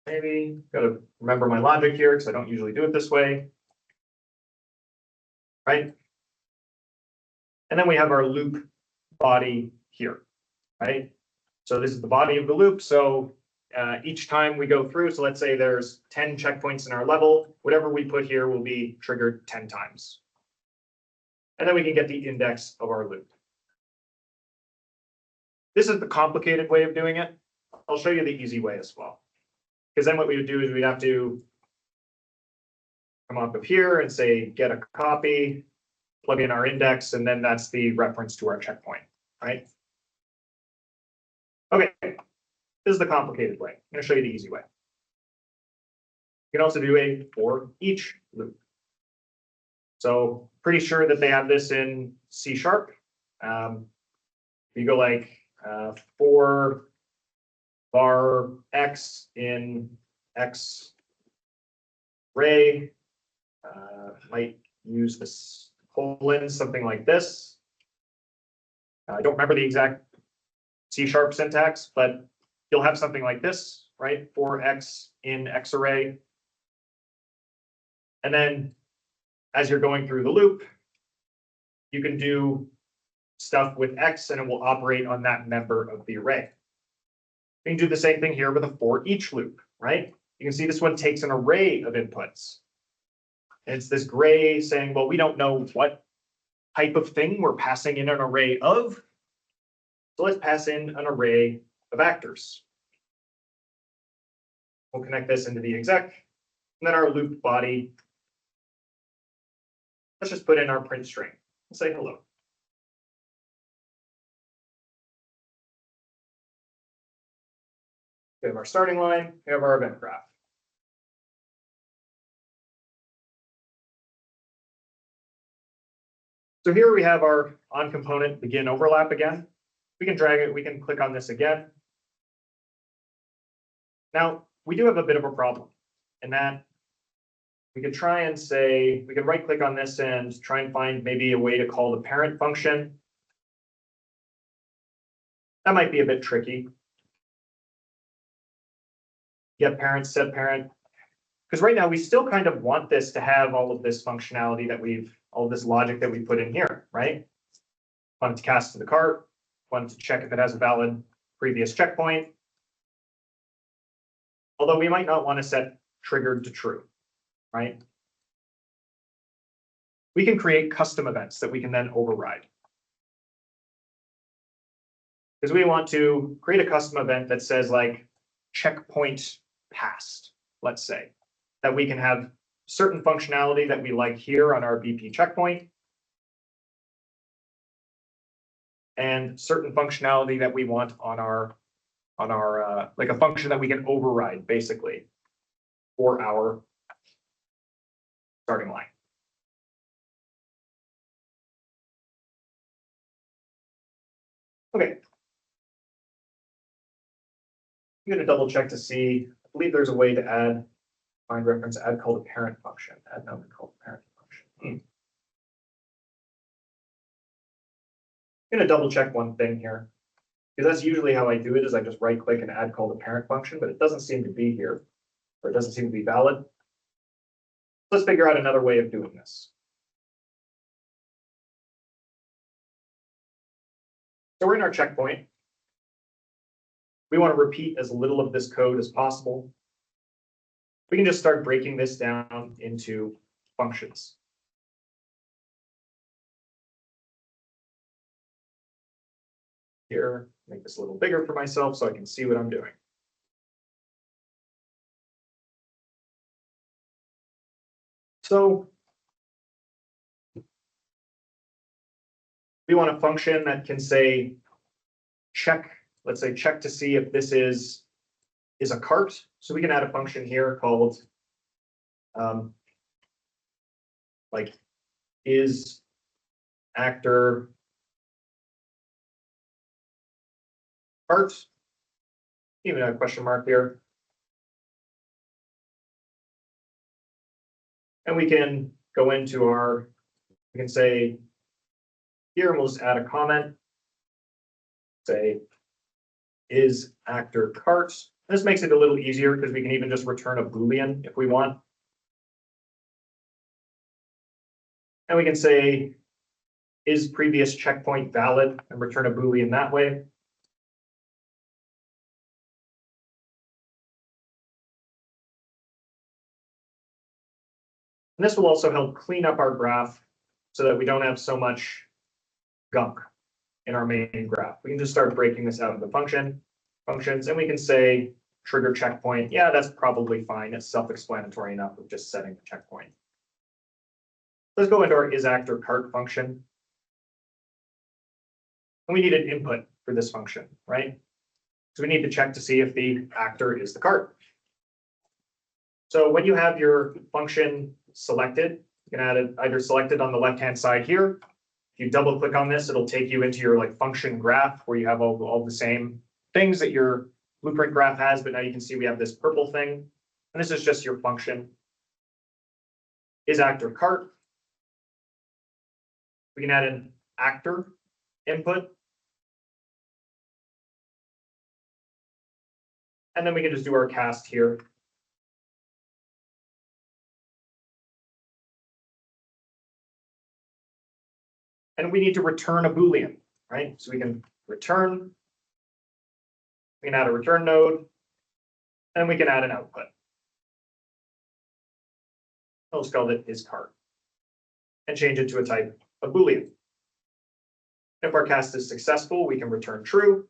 Maybe got to remember my logic here because I don't usually do it this way, right? And then we have our loop body here, right? So this is the body of the loop. So each time we go through, so let's say there's 10 checkpoints in our level, whatever we put here will be triggered 10 times. And then we can get the index of our loop. This is the complicated way of doing it. I'll show you the easy way as well. Because then what we would do is we'd have to come up here and say, get a copy, plug in our index, and then that's the reference to our checkpoint, right? Okay, this is the complicated way. I'm going to show you the easy way. You can also do a for each loop. So pretty sure that they have this in C#. You go like for var x in x array. Might use this colon, something like this. I don't remember the exact C# syntax, but you'll have something like this, right? For x in x array. And then as you're going through the loop, you can do stuff with x and it will operate on that member of the array. You can do the same thing here with a for each loop, right? You can see this one takes an array of inputs. And it's this gray saying, well, we don't know what type of thing we're passing in an array of. So let's pass in an array of actors. We'll connect this into the exec, and then our loop body. Let's just put in our print string and say hello. We have our starting line, we have our event graph. So here we have our on component begin overlap again. We can drag it, we can click on this again. Now, we do have a bit of a problem in that we could try and say, we could right click on this and try and find maybe a way to call the parent function. That might be a bit tricky. Get parent, set parent. Because right now we still kind of want this to have all of this functionality that all of this logic that we put in here, right? Want it to cast to the cart, want to check if it has a valid previous checkpoint. Although we might not want to set triggered to true, right? We can create custom events that we can then override. Because we want to create a custom event that says like checkpoint passed, let's say, that we can have certain functionality that we like here on our BP checkpoint, and certain functionality that we want on our like a function that we can override basically for our starting line. Okay. I'm going to double check to see, I believe there's a way to add, find reference, add call to parent function, add number call to parent function. I'm going to double check one thing here, because that's usually how I do it, is I just right click and add call to parent function, but it doesn't seem to be here, or it doesn't seem to be valid. Let's figure out another way of doing this. So we're in our checkpoint. We want to repeat as little of this code as possible. We can just start breaking this down into functions. Here, make this a little bigger for myself so I can see what I'm doing. So we want a function that can say check, let's say check to see if this is a cart. So we can add a function here called like is actor cart, even a question mark here. And we can go into our, we can say here, and we'll just add a comment. Say is actor cart. This makes it a little easier because we can even just return a Boolean if we want. And we can say is previous checkpoint valid and return a Boolean that way. And this will also help clean up our graph so that we don't have so much gunk in our main graph. We can just start breaking this out into functions, and we can say trigger checkpoint. Yeah, that's probably fine. It's self-explanatory enough of just setting the checkpoint. Let's go into our isActorCart function. And we need an input for this function, right? So we need to check to see if the actor is the cart. So when you have your function selected, you can add it either selected on the left-hand side here. If you double click on this, it'll take you into your like function graph where you have all the same things that you're blueprint graph has, but now you can see we have this purple thing. And this is just your function. Is actor cart. We can add an actor input. And then we can just do our cast here. And we need to return a Boolean, right? So we can return. We can add a return node. And we can add an output. I'll just call it isCart. And change it to a type of Boolean. If our cast is successful, we can return true.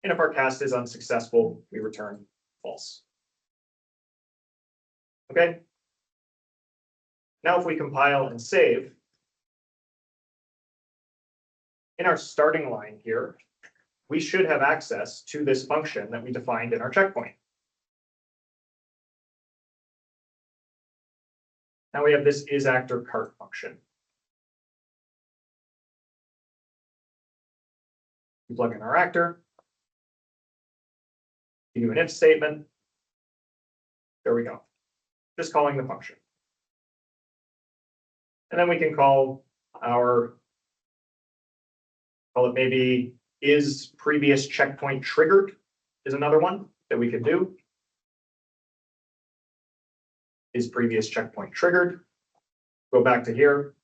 And if our cast is unsuccessful, we return false. Okay. Now, if we compile and save, in our starting line here, we should have access to this function that we defined in our checkpoint. Now we have this isActorCart function. We plug in our actor. We do an if statement. There we go. Just calling the function. And then we can call it maybe is previous checkpoint triggered is another one that we could do. Is previous checkpoint triggered? Go back to here.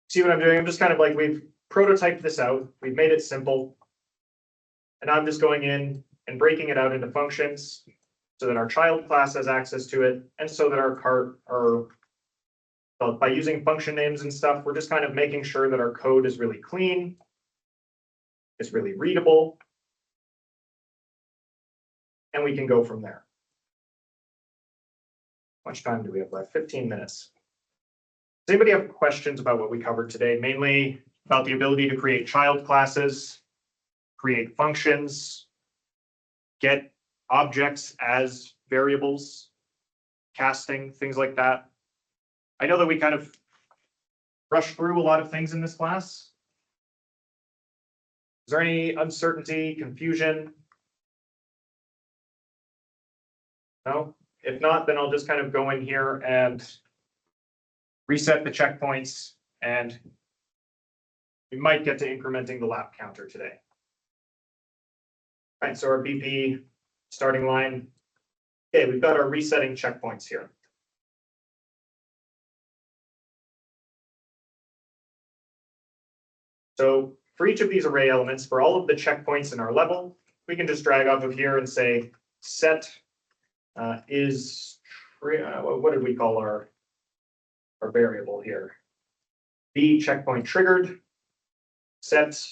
See what I'm doing? I'm just kind of like, we've prototyped this out. We've made it simple. And I'm just going in and breaking it out into functions so that our child class has access to it. And so that our cart by using function names and stuff, we're just kind of making sure that our code is really clean. It's really readable. And we can go from there. How much time do we have left? 15 minutes. Does anybody have questions about what we covered today? Mainly about the ability to create child classes, create functions, get objects as variables, casting, things like that. I know that we kind of rushed through a lot of things in this class. Is there any uncertainty, confusion? No? If not, then I'll just kind of go in here and reset the checkpoints, and we might get to incrementing the lap counter today. All right, so our BP starting line. Okay, we've got our resetting checkpoints here. So for each of these array elements, for all of the checkpoints in our level, we can just drag off of here and say set what did we call our variable here? B checkpoint triggered, set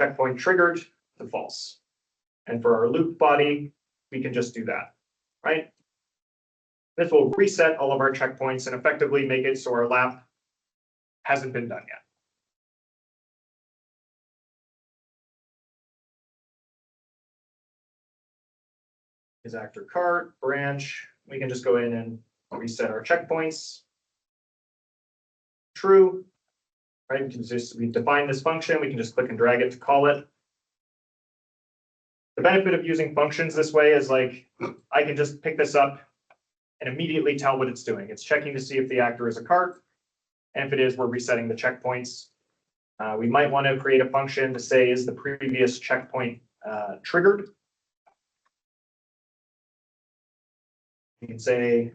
checkpoint triggered to false. And for our loop body, we can just do that, right? This will reset all of our checkpoints and effectively make it so our lap hasn't been done yet. Is actor cart branch. We can just go in and reset our checkpoints. True, right? We define this function. We can just click and drag it to call it. The benefit of using functions this way is like, I can just pick this up and immediately tell what it's doing. It's checking to see if the actor is a cart. And if it is, we're resetting the checkpoints. We might want to create a function to say, is the previous checkpoint triggered? You can say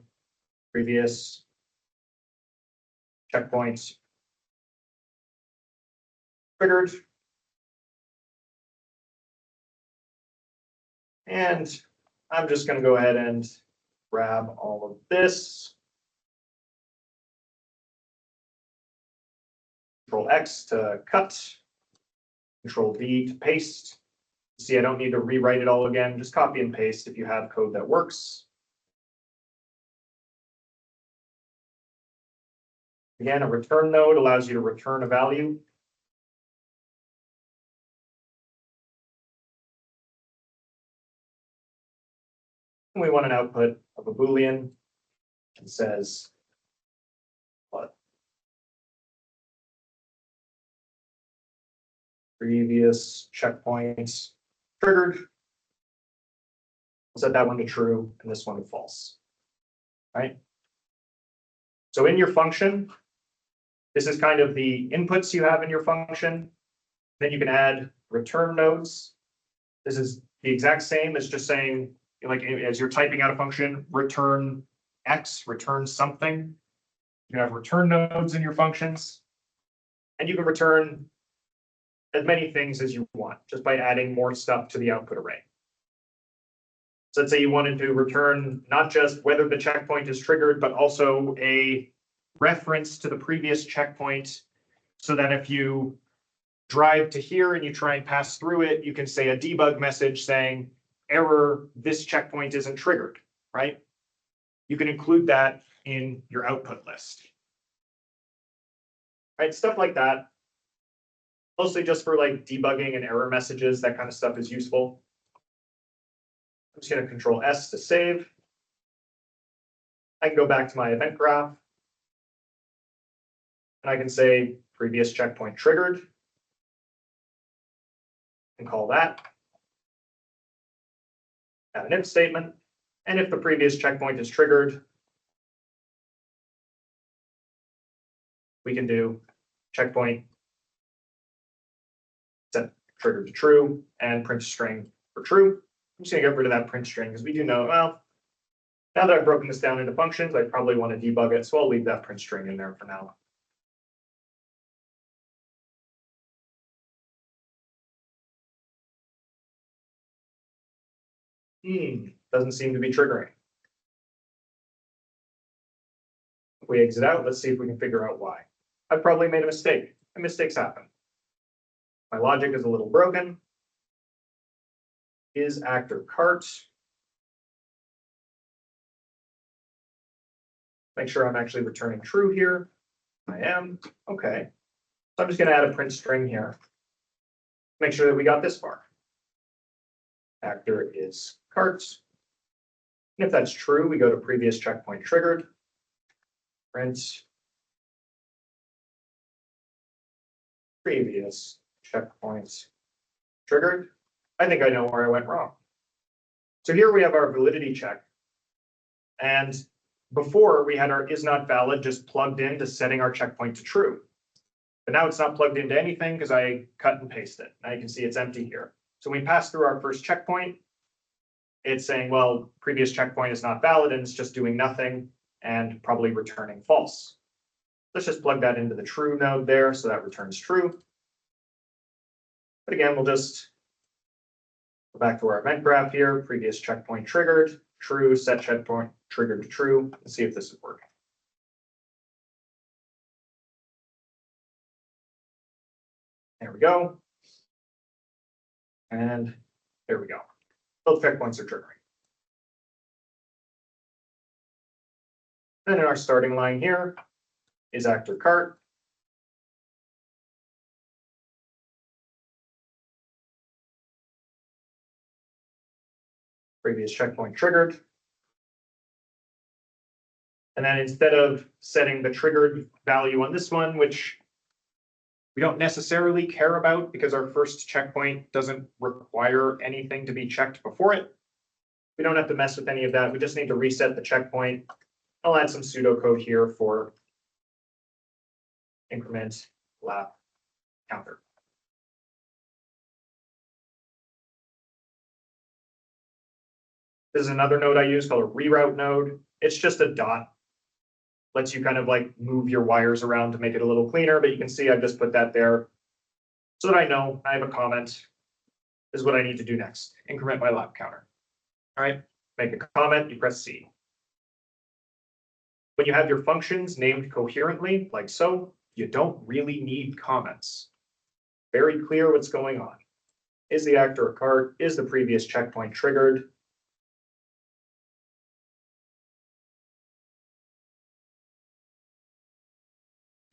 previous checkpoints triggered. And I'm just going to go ahead and grab all of this. Control X to cut. Control V to paste. See, I don't need to rewrite it all again. Just copy and paste if you have code that works. Again, a return node allows you to return a value. And we want an output of a Boolean that says what? previous checkpoints triggered. We'll set that one to true and this one to false. Right? So in your function, this is kind of the inputs you have in your function. Then you can add return nodes. This is the exact same as just saying, like, as you're typing out a function, return X, return something. You have return nodes in your functions, and you can return as many things as you want just by adding more stuff to the output array. So let's say you wanted to return not just whether the checkpoint is triggered, but also a reference to the previous checkpoint, so that if you drive to here and you try and pass through it, you can say a debug message saying, error, this checkpoint isn't triggered, right? You can include that in your output list. Right, stuff like that. Mostly just for like debugging and error messages, that kind of stuff is useful. I'm just going to Control S to save. I can go back to my event graph. And I can say previous checkpoint triggered. And call that. Add an if statement. And if the previous checkpoint is triggered, we can do checkpoint set trigger to true and print a string for true. I'm just going to get rid of that print string because we do know, well, now that I've broken this down into functions, I probably want to debug it, so I'll leave that print string in there for now. Doesn't seem to be triggering. If we exit out, let's see if we can figure out why. I've probably made a mistake, and mistakes happen. My logic is a little broken. Is actor cart. Make sure I'm actually returning true here. I am. Okay. So I'm just going to add a print string here. Make sure that we got this far. Actor is cart. And if that's true, we go to previous checkpoint triggered. Print previous checkpoints triggered. I think I know where I went wrong. So here we have our validity check. And before we had our is not valid just plugged into setting our checkpoint to true. But now it's not plugged into anything because I cut and paste it. Now you can see it's empty here. So when we pass through our first checkpoint, it's saying, well, previous checkpoint is not valid and it's just doing nothing and probably returning false. Let's just plug that into the true node there so that returns true. But again, we'll just go back to our event graph here, previous checkpoint triggered, true, set checkpoint triggered to true, and see if this is working. There we go. And there we go. Both checkpoints are triggering. Then in our starting line here is actor cart. Previous checkpoint triggered. And then instead of setting the triggered value on this one, which we don't necessarily care about because our first checkpoint doesn't require anything to be checked before it. We don't have to mess with any of that. We just need to reset the checkpoint. I'll add some pseudocode here for increment lap counter. This is another node I use called a reroute node. It's just a dot. Lets you kind of like move your wires around to make it a little cleaner, but you can see I've just put that there so that I know I have a comment. This is what I need to do next. Increment my lap counter. All right, make a comment, you press C. When you have your functions named coherently, like so, you don't really need comments. Very clear what's going on. Is the actor a cart? Is the previous checkpoint triggered?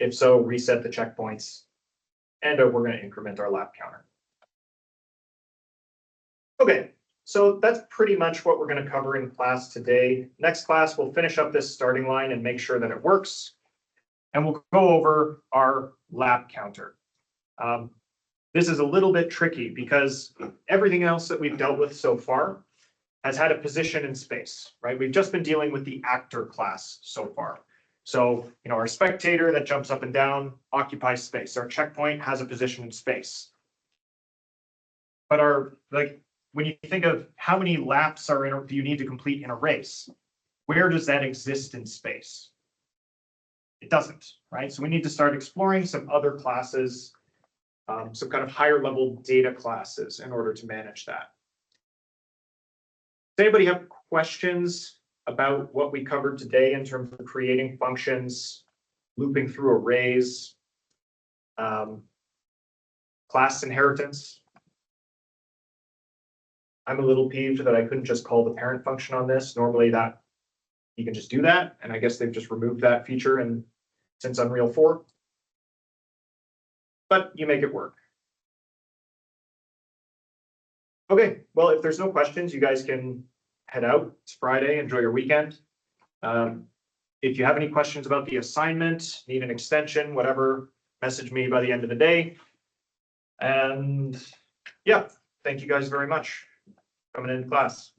If so, reset the checkpoints, and we're going to increment our lap counter. Okay, so that's pretty much what we're going to cover in class today. Next class, we'll finish up this starting line and make sure that it works, and we'll go over our lap counter. This is a little bit tricky because everything else that we've dealt with so far has had a position in space, right? We've just been dealing with the actor class so far. So, our spectator that jumps up and down occupies space. Our checkpoint has a position in space. But when you think of how many laps do you need to complete in a race, where does that exist in space? It doesn't, right? So we need to start exploring some other classes, some kind of higher level data classes in order to manage that. Does anybody have questions about what we covered today in terms of creating functions, looping through arrays, class inheritance? I'm a little peeved that I couldn't just call the parent function on this. Normally that you can just do that, and I guess they've just removed that feature since Unreal 4. But you make it work. Okay, well, if there's no questions, you guys can head out. It's Friday, enjoy your weekend. If you have any questions about the assignment, need an extension, whatever, message me by the end of the day. And yeah, thank you guys very much for coming into class.